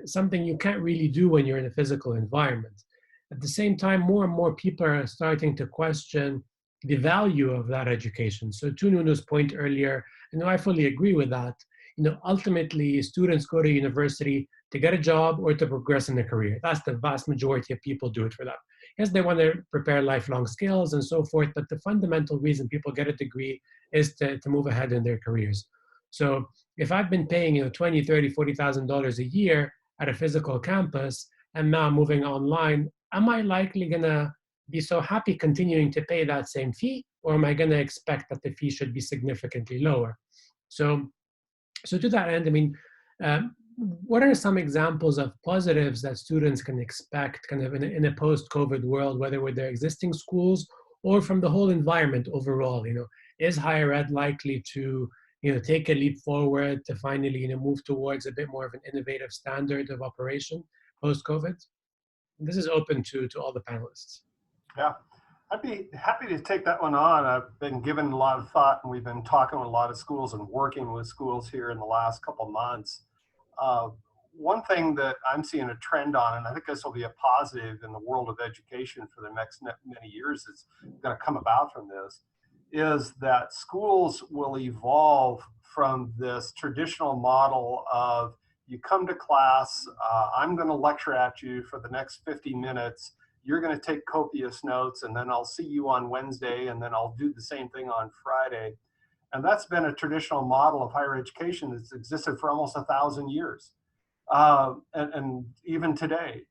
Something you can't really do when you're in a physical environment. At the same time, more and more people are starting to question the value of that education. So to Nuno's point earlier, I fully agree with that. Ultimately, students go to university to get a job or to progress in their career. That's the vast majority of people do it for that. Yes, they want to prepare lifelong skills and so forth, but the fundamental reason people get a degree is to move ahead in their careers. So if I've been paying $20,000, $30,000, $40,000 a year at a physical campus and now moving online, am I likely gonna be so happy continuing to pay that same fee, or am I gonna expect that the fee should be significantly lower? So to that end, I mean, what are some examples of positives that students can expect kind of in a post-COVID world, whether with their existing schools or from the whole environment overall? Is higher ed likely to take a leap forward to finally move towards a bit more of an innovative standard of operation post-COVID? This is open to all the panelists. Yeah, I'd be happy to take that one on. I've been given a lot of thought, and we've been talking with a lot of schools and working with schools here in the last couple of months. One thing that I'm seeing a trend on, and I think this will be a positive in the world of education for the next many years that's going to come about from this, is that schools will evolve from this traditional model of you come to class, I'm going to lecture at you for the next 50 minutes, you're going to take copious notes, and then I'll see you on Wednesday, and then I'll do the same thing on Friday. And that's been a traditional model of higher education that's existed for almost 1,000 years. And even today,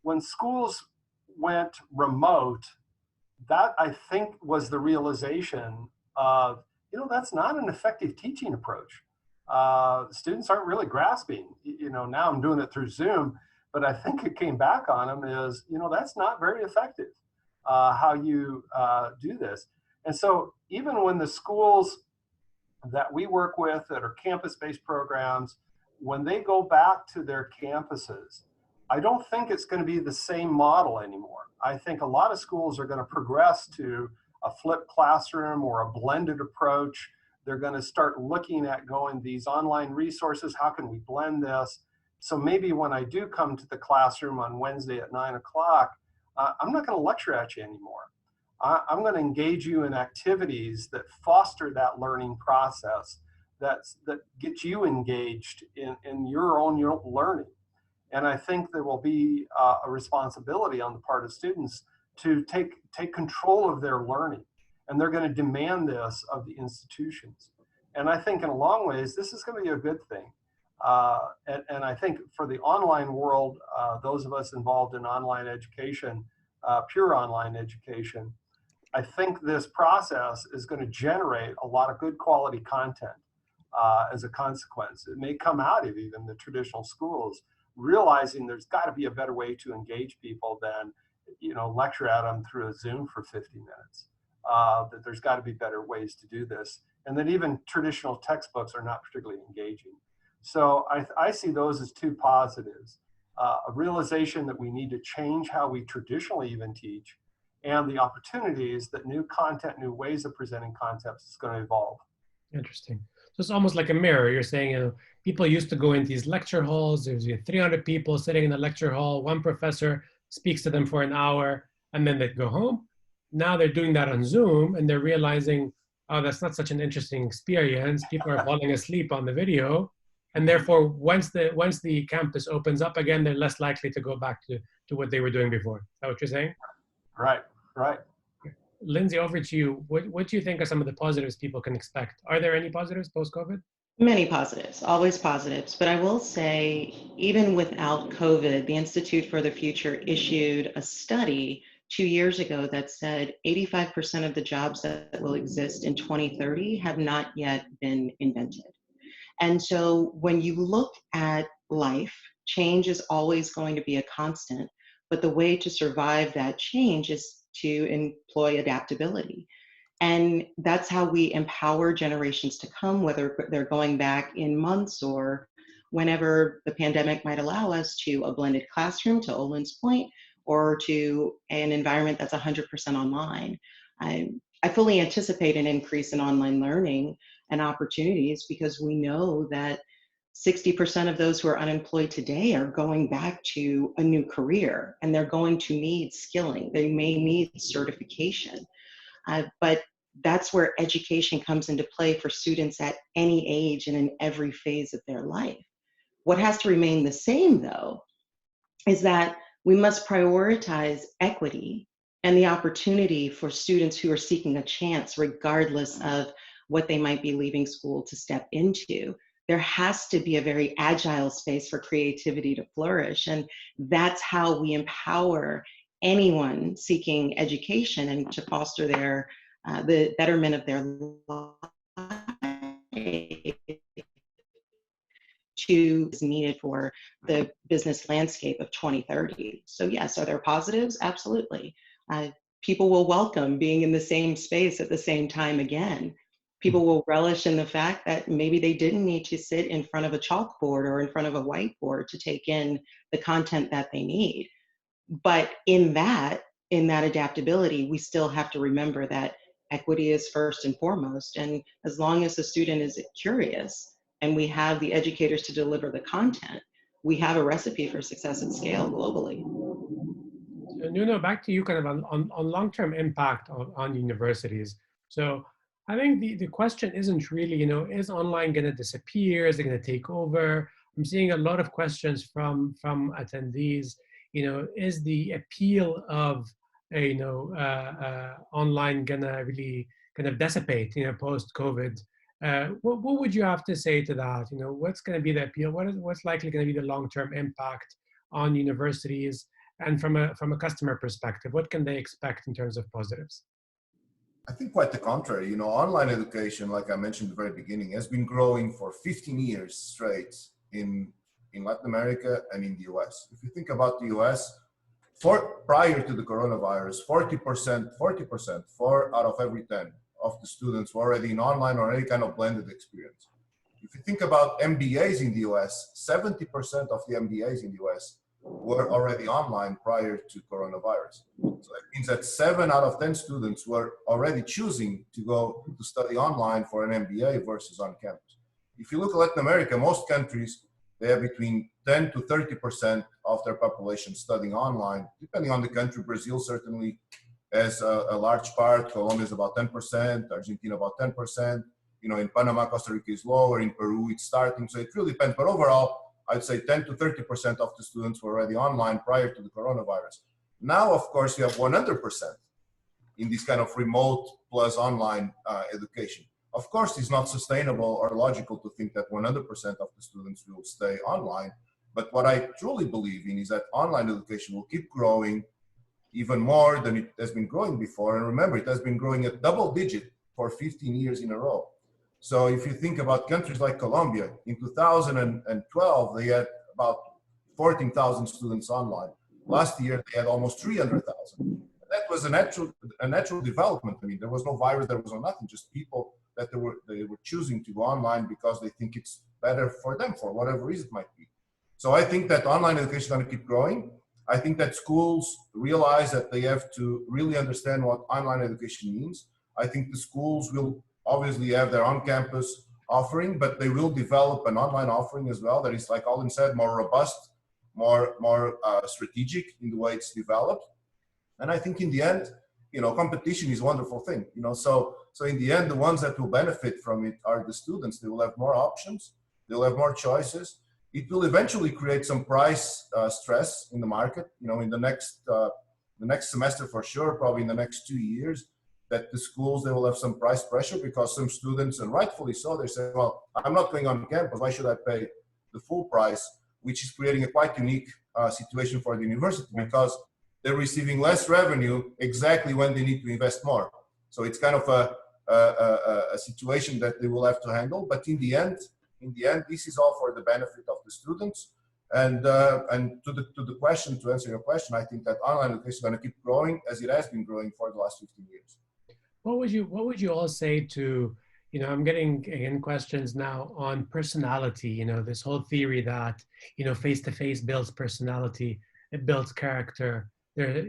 when schools went remote, that I think was the realization of, that's not an effective teaching approach. Students aren't really grasping, now I'm doing it through Zoom, but I think it came back on them is, that's not very effective, how you do this. And so even when the schools that we work with that are campus-based programs, when they go back to their campuses, I don't think it's going to be the same model anymore. I think a lot of schools are going to progress to a flipped classroom or a blended approach. They're going to start looking at going these online resources, how can we blend this? So maybe when I do come to the classroom on Wednesday at 9 o'clock, I'm not going to lecture at you anymore. I'm going to engage you in activities that foster that learning process, that get you engaged in your own learning. And I think there will be a responsibility on the part of students to take control of their learning. And they're going to demand this of the institutions. And I think in a long ways, this is going to be a good thing. And I think for the online world, those of us involved in online education, pure online education, I think this process is going to generate a lot of good quality content as a consequence. It may come out of even the traditional schools, realizing there's got to be a better way to engage people than, lecture at them through a Zoom for 50 minutes. That there's got to be better ways to do this, and that even traditional textbooks are not particularly engaging. So I see those as two positives. A realization that we need to change how we traditionally even teach, and the opportunities that new content, new ways of presenting concepts is going to evolve. Interesting. So it's almost like a mirror. You're saying, people used to go into these lecture halls. There's 300 people sitting in the lecture hall. One professor speaks to them for an hour, and then they go home. Now they're doing that on Zoom, and they're realizing, oh, that's not such an interesting experience. People are falling asleep on the video. And therefore, once the campus opens up again, they're less likely to go back to what they were doing before. Is that what you're saying? Right. Lindsey, over to you. What do you think are some of the positives people can expect? Are there any positives post-COVID? Many positives, always positives. But I will say, even without COVID, the Institute for the Future issued a study 2 years ago that said 85% of the jobs that will exist in 2030 have not yet been invented. And so when you look at life, change is always going to be a constant. But the way to survive that change is to employ adaptability. And that's how we empower generations to come, whether they're going back in months or whenever the pandemic might allow us, to a blended classroom, to Olin's point, or to an environment that's 100% online. I fully anticipate an increase in online learning and opportunities because we know that 60% of those who are unemployed today are going back to a new career, and they're going to need skilling. They may need certification. But that's where education comes into play for students at any age and in every phase of their life. What has to remain the same, though, is that we must prioritize equity and the opportunity for students who are seeking a chance, regardless of what they might be leaving school to step into. There has to be a very agile space for creativity to flourish. And that's how we empower anyone seeking education and to foster their the betterment of their life to is needed for the business landscape of 2030. So yes, are there positives? Absolutely. People will welcome being in the same space at the same time again. People will relish in the fact that maybe they didn't need to sit in front of a chalkboard or in front of a whiteboard to take in the content that they need. But in that adaptability, we still have to remember that equity is first and foremost. And as long as the student is curious and we have the educators to deliver the content, we have a recipe for success at scale globally. So Nuno, back to you kind of on long-term impact on universities. So I think the question isn't really, is online going to disappear? Is it going to take over? I'm seeing a lot of questions from attendees. Is the appeal of online gonna really kind of dissipate, post-COVID? What would you have to say to that? What's going to be the appeal? What's likely going to be the long-term impact on universities? And from a customer perspective, what can they expect in terms of positives? I think quite the contrary. Online education, like I mentioned at the very beginning, has been growing for 15 years straight in Latin America and in the US. If you think about the US, prior to the coronavirus, 40%, 4 out of every 10 of the students were already in online or any kind of blended experience. If you think about MBAs in the US, 70% of the MBAs in the US were already online prior to coronavirus. So that means that 7 out of 10 students were already choosing to go to study online for an MBA versus on campus. If you look at Latin America, most countries, they have between 10 to 30% of their population studying online, depending on the country. Brazil certainly has a large part. Colombia is about 10%, Argentina about 10%. In Panama, Costa Rica is lower. In Peru, it's starting. So it really depends. But overall, I'd say 10 to 30% of the students were already online prior to the coronavirus. Now, of course, you have 100% in this kind of remote plus online education. Of course, it's not sustainable or logical to think that 100% of the students will stay online. But what I truly believe in is that online education will keep growing even more than it has been growing before. And remember, it has been growing at double digit for 15 years in a row. So if you think about countries like Colombia, in 2012, they had about 14,000 students online. Last year, they had almost 300,000. That was a natural development. I mean, there was no virus, there was no nothing, just people that they were choosing to go online because they think it's better for them for whatever reason it might be. So I think that online education is going to keep growing. I think that schools realize that they have to really understand what online education means. I think the schools will obviously have their on-campus offering, but they will develop an online offering as well that is, like Olin said, more robust, more strategic in the way it's developed. And I think in the end, competition is a wonderful thing. So in the end, the ones that will benefit from it are the students. They will have more options. They'll have more choices. It will eventually create some price stress in the market. In the next semester for sure, probably in the next 2 years. that the schools, they will have some price pressure because some students, and rightfully so, they say, well, I'm not going on campus, why should I pay the full price? Which is creating a quite unique situation for the university, because they're receiving less revenue exactly when they need to invest more. So it's kind of a situation that they will have to handle. But in the end, this is all for the benefit of the students. And to the question, to answer your question, I think that online education is going to keep growing as it has been growing for the last 15 years. What would you all say to, I'm getting in questions now on personality, this whole theory that, face-to-face builds personality, it builds character. There,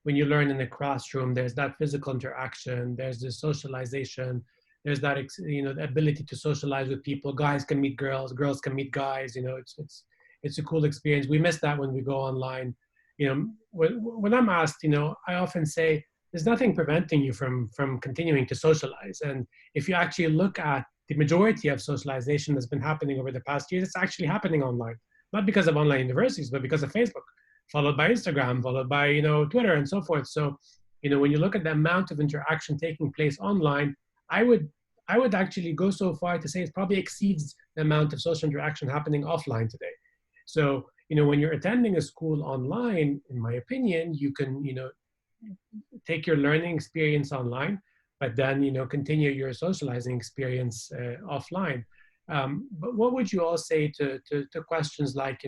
when you learn in the classroom, there's that physical interaction, there's the socialization, there's that, the ability to socialize with people. Guys can meet girls, girls can meet guys, it's a cool experience. We miss that when we go online. When I'm asked, I often say, there's nothing preventing you from continuing to socialize. And if you actually look at the majority of socialization that's been happening over the past years, it's actually happening online, not because of online universities, but because of Facebook, followed by Instagram, followed by, Twitter and so forth. So, when you look at the amount of interaction taking place online, I would actually go so far to say it probably exceeds the amount of social interaction happening offline today. So, when you're attending a school online, in my opinion, you can, take your learning experience online, but then, continue your socializing experience offline. But what would you all say to questions like,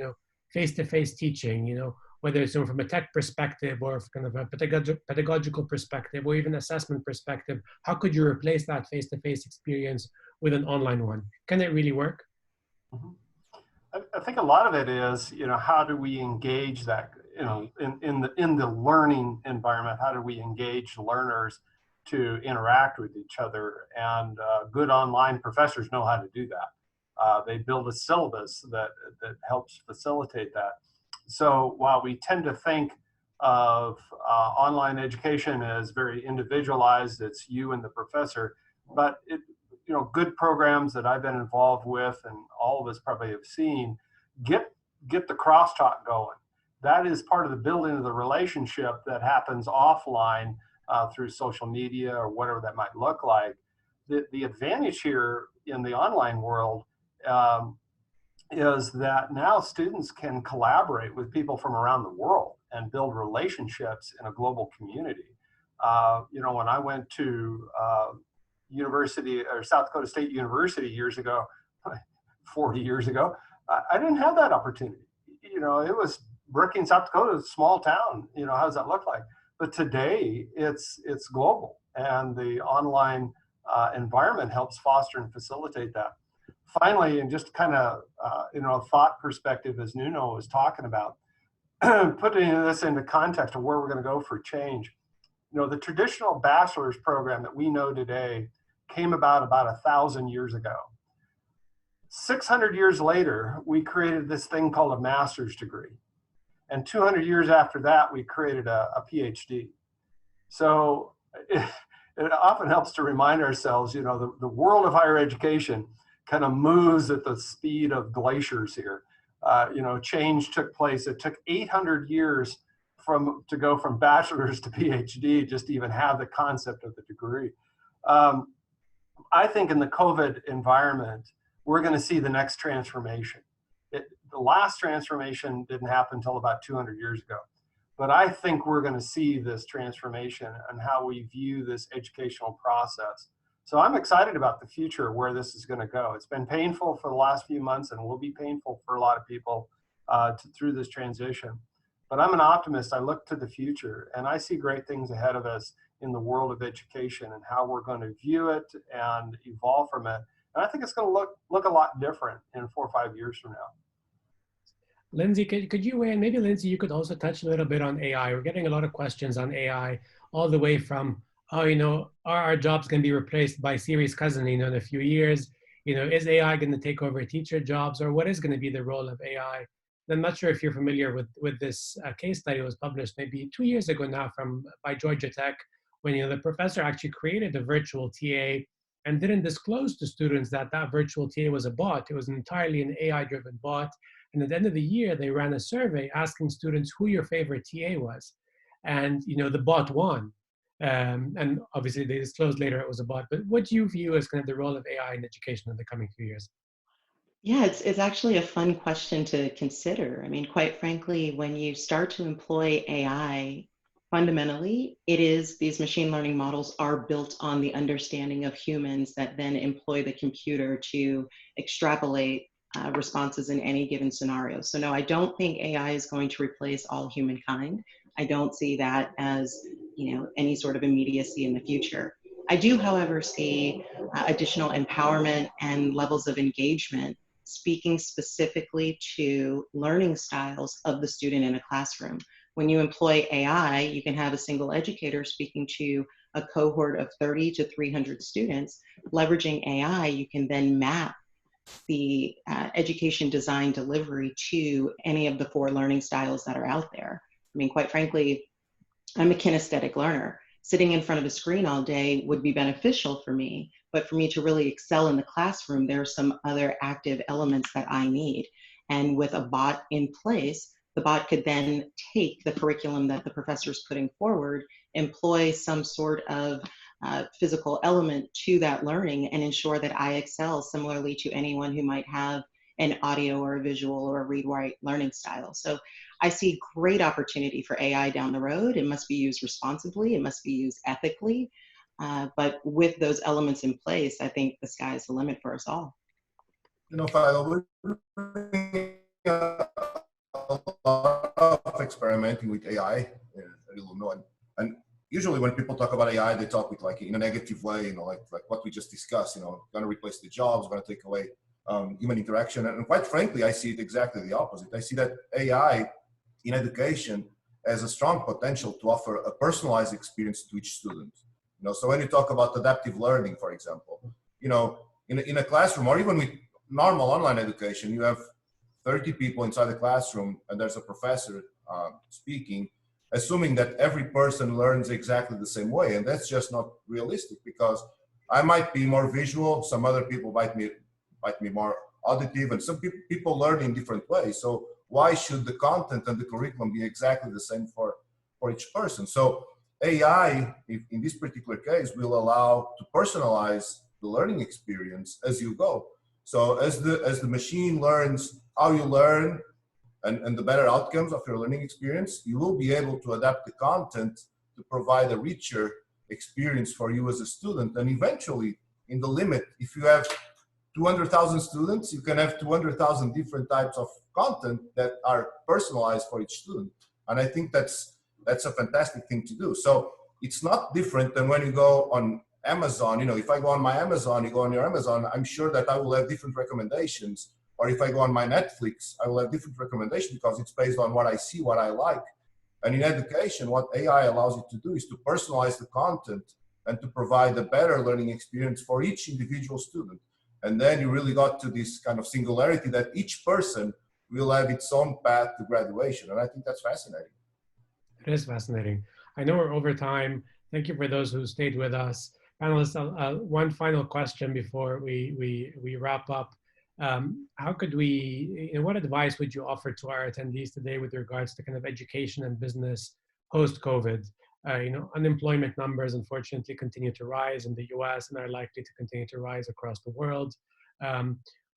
face-to-face teaching, whether it's from a tech perspective or kind of a pedagogical perspective or even assessment perspective? How could you replace that face-to-face experience with an online one? Can it really work? Mm-hmm. I think a lot of it is, how do we engage that, in the learning environment? How do we engage learners to interact with each other? And good online professors know how to do that. They build a syllabus that helps facilitate that. So while we tend to think of online education as very individualized, it's you and the professor, but good programs that I've been involved with, and all of us probably have seen, get the crosstalk going. That is part of the building of the relationship that happens offline through social media or whatever that might look like. The advantage here in the online world is that now students can collaborate with people from around the world and build relationships in a global community. When I went to University or South Dakota State University years ago, 40 years ago, I didn't have that opportunity. It was Brookings, South Dakota, a small town. How does that look like? But today it's global, and the online environment helps foster and facilitate that. Finally, and just kind of a thought perspective, as Nuno was talking about, putting this into context of where we're going to go for change. The traditional bachelor's program that we know today came about 1,000 years ago. 600 years later, we created this thing called a master's degree. And 200 years after that, we created a PhD. So it often helps to remind ourselves, the world of higher education kind of moves at the speed of glaciers here. Change took place. It took 800 years to go from bachelor's to PhD, just to even have the concept of the degree. I think in the COVID environment, we're going to see the next transformation. The last transformation didn't happen until about 200 years ago. But I think we're going to see this transformation and how we view this educational process. So I'm excited about the future, where this is going to go. It's been painful for the last few months and will be painful for a lot of people through this transition. But I'm an optimist. I look to the future, and I see great things ahead of us in the world of education and how we're going to view it and evolve from it. And I think it's going to look a lot different in 4 or 5 years from now. Lindsey, could you weigh in? Maybe, Lindsey, you could also touch a little bit on AI. We're getting a lot of questions on AI, all the way from, are our jobs going to be replaced by Siri's cousin, in a few years? Is AI going to take over teacher jobs, or what is going to be the role of AI? I'm not sure if you're familiar with this case study that was published maybe 2 years ago now by Georgia Tech, when the professor actually created a virtual TA and didn't disclose to students that virtual TA was a bot. It was entirely an AI-driven bot. And at the end of the year, they ran a survey asking students who your favorite TA was. And the bot won. And obviously they disclosed later it was a bot, but what do you view as kind of the role of AI in education in the coming few years? Yeah, it's actually a fun question to consider. I mean, quite frankly, when you start to employ AI, fundamentally, it is these machine learning models are built on the understanding of humans that then employ the computer to extrapolate responses in any given scenario. So no, I don't think AI is going to replace all humankind. I don't see that as, any sort of immediacy in the future. I do, however, see additional empowerment and levels of engagement speaking specifically to learning styles of the student in a classroom. When you employ AI, you can have a single educator speaking to a cohort of 30 to 300 students. Leveraging AI, you can then map the education design delivery to any of the 4 learning styles that are out there. I mean, quite frankly, I'm a kinesthetic learner. Sitting in front of a screen all day would be beneficial for me, but for me to really excel in the classroom, there are some other active elements that I need. And with a bot in place, the bot could then take the curriculum that the professor is putting forward, employ some sort of physical element to that learning, and ensure that I excel similarly to anyone who might have an audio or a visual or a read-write learning style. So I see great opportunity for AI down the road. It must be used responsibly. It must be used ethically. But with those elements in place, I think the sky is the limit for us all. Fadl, we're doing a lot of experimenting with AI at Ilumno, and usually when people talk about AI, they talk with like in a negative way, like what we just discussed, going to replace the jobs, going to take away human interaction. And quite frankly, I see it exactly the opposite. I see that AI in education has a strong potential to offer a personalized experience to each student. So when you talk about adaptive learning, for example, in a classroom or even with normal online education, you have 30 people inside the classroom and there's a professor speaking, assuming that every person learns exactly the same way. And that's just not realistic, because I might be more visual, some other people might be more auditive, and some people learn in different ways. So why should the content and the curriculum be exactly the same for each person? So AI, in this particular case, will allow to personalize the learning experience as you go. So as the machine learns how you learn and the better outcomes of your learning experience, you will be able to adapt the content to provide a richer experience for you as a student. And eventually, in the limit, if you have 200,000 students, you can have 200,000 different types of content that are personalized for each student. And I think that's a fantastic thing to do. So it's not different than when you go on Amazon. If I go on my Amazon, you go on your Amazon, I'm sure that I will have different recommendations. Or if I go on my Netflix, I will have different recommendations because it's based on what I see, what I like. And in education, what AI allows you to do is to personalize the content and to provide a better learning experience for each individual student. And then you really got to this kind of singularity that each person will have its own path to graduation. And I think that's fascinating. It is fascinating. I know we're over time. Thank you for those who stayed with us. Panelists, one final question before we wrap up. How could what advice would you offer to our attendees today with regards to kind of education and business post-COVID? Unemployment numbers unfortunately continue to rise in the US and are likely to continue to rise across the world.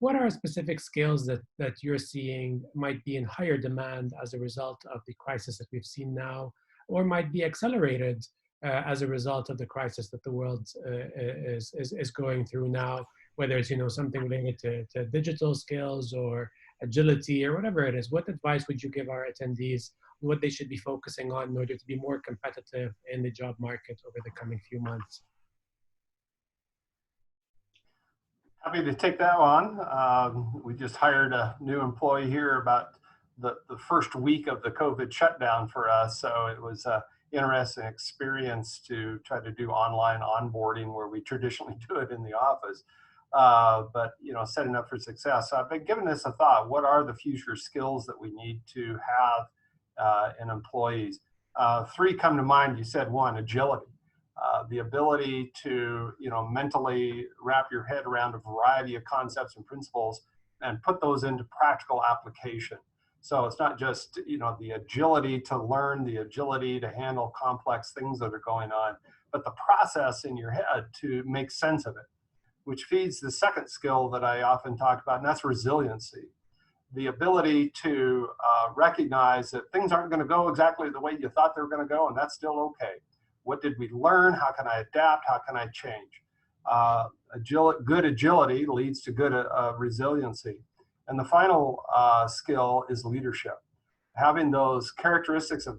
What are specific skills that you're seeing might be in higher demand as a result of the crisis that we've seen now, or might be accelerated as a result of the crisis that the world is going through now, whether it's something related to digital skills or agility or whatever it is? What advice would you give our attendees what they should be focusing on in order to be more competitive in the job market over the coming few months? Happy to take that on. We just hired a new employee here about the first week of the COVID shutdown for us. So it was an interesting experience to try to do online onboarding where we traditionally do it in the office. But setting up for success. So I've been giving this a thought. What are the future skills that we need to have in employees? 3 come to mind. You said 1, agility. The ability to mentally wrap your head around a variety of concepts and principles and put those into practical application. So it's not just, you know, the agility to learn, the agility to handle complex things that are going on, but the process in your head to make sense of it, which feeds the second skill that I often talk about, and that's resiliency. The ability to recognize that things aren't going to go exactly the way you thought they were going to go, and that's still okay. What did we learn? How can I adapt? How can I change? Good agility leads to good resiliency. And the final skill is leadership. Having those characteristics of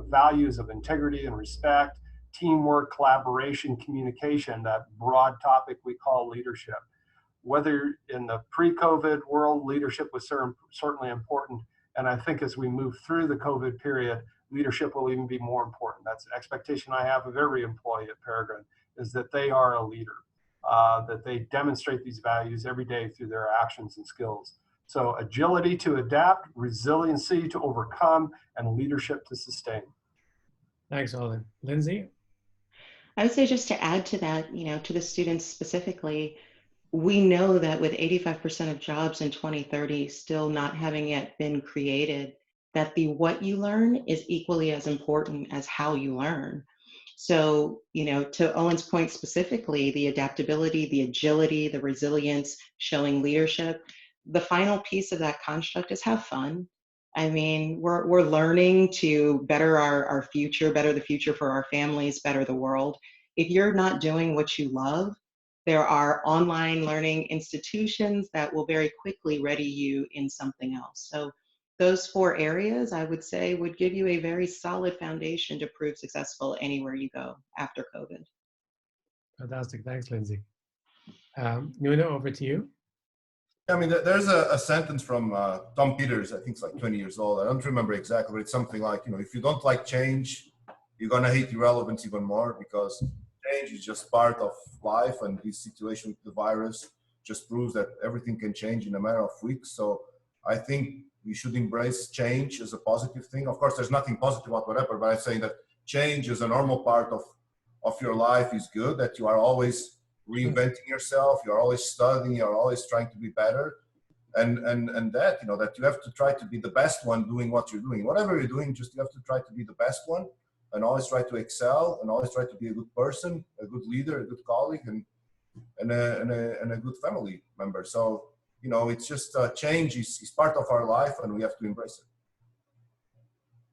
values of integrity and respect, teamwork, collaboration, communication, that broad topic we call leadership. Whether in the pre-COVID world, leadership was certainly important. And I think as we move through the COVID period, leadership will even be more important. That's an expectation I have of every employee at Peregrine, is that they are a leader, that they demonstrate these values every day through their actions and skills. So agility to adapt, resiliency to overcome, and leadership to sustain. Thanks, Olin. Lindsey? I would say, just to add to that, you know, to the students specifically, we know that with 85% of jobs in 2030 still not having yet been created, that the what you learn is equally as important as how you learn. So, you know, to Owen's point specifically, the adaptability, the agility, the resilience, showing leadership, the final piece of that construct is have fun. I mean, we're learning to better our future, better the future for our families, better the world. If you're not doing what you love, there are online learning institutions that will very quickly ready you in something else. So those 4 areas, I would say, would give you a very solid foundation to prove successful anywhere you go after COVID. Fantastic. Thanks, Lindsey. Nuno, over to you. I mean, there's a sentence from Tom Peters, I think it's like 20 years old. I don't remember exactly, but it's something like, you know, if you don't like change, you're going to hate irrelevance even more, because change is just part of life, and this situation with the virus just proves that everything can change in a matter of weeks. So I think we should embrace change as a positive thing. Of course, there's nothing positive about whatever, but I'm saying that change is a normal part of your life is good, that you are always reinventing yourself, you're always studying, you're always trying to be better. And that, you know, that you have to try to be the best one doing what you're doing. Whatever you're doing, just you have to try to be the best one, and always try to excel, and always try to be a good person, a good leader, a good colleague, and a good family member. So, you know, it's just change is part of our life, and we have to embrace it.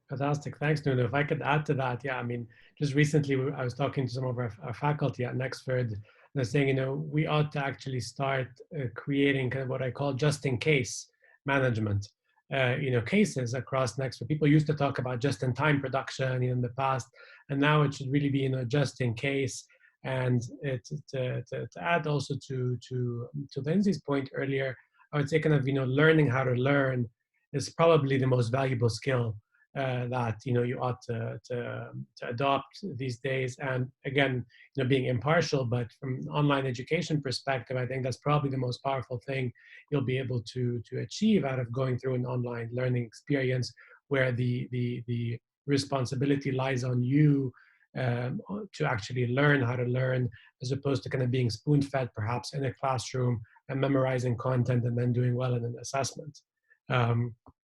Fantastic. Thanks, Nuno. If I could add to that, yeah, I mean, just recently I was talking to some of our faculty at Nexford, and they're saying, you know, we ought to actually start creating kind of what I call just-in-case management. You know, cases across Nexford. People used to talk about just-in-time production in the past, and now it should really be, you know, just in case. And to add also to Lindsey's point earlier, I would say kind of, you know, learning how to learn is probably the most valuable skill that, you know, you ought to adopt these days. And again, you know, being impartial, but from an online education perspective, I think that's probably the most powerful thing you'll be able to achieve out of going through an online learning experience, where the responsibility lies on you to actually learn how to learn, as opposed to kind of being spoon-fed perhaps in a classroom and memorizing content and then doing well in an assessment.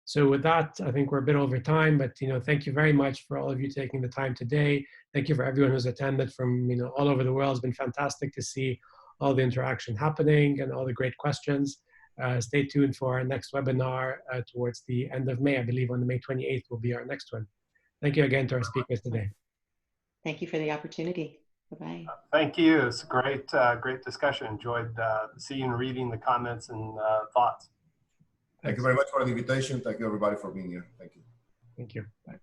So with that, I think we're a bit over time, but, you know, thank you very much for all of you taking the time today. Thank you for everyone who's attended from, you know, all over the world. It's been fantastic to see all the interaction happening and all the great questions. Stay tuned for our next webinar towards the end of May. I believe on the May 28th will be our next one. Thank you again to our speakers today. Thank you for the opportunity. Bye-bye. Thank you. It's a great, great discussion. Enjoyed seeing and reading the comments and thoughts. Thank you very much for the invitation. Thank you, everybody, for being here. Thank you. Thank you. Bye.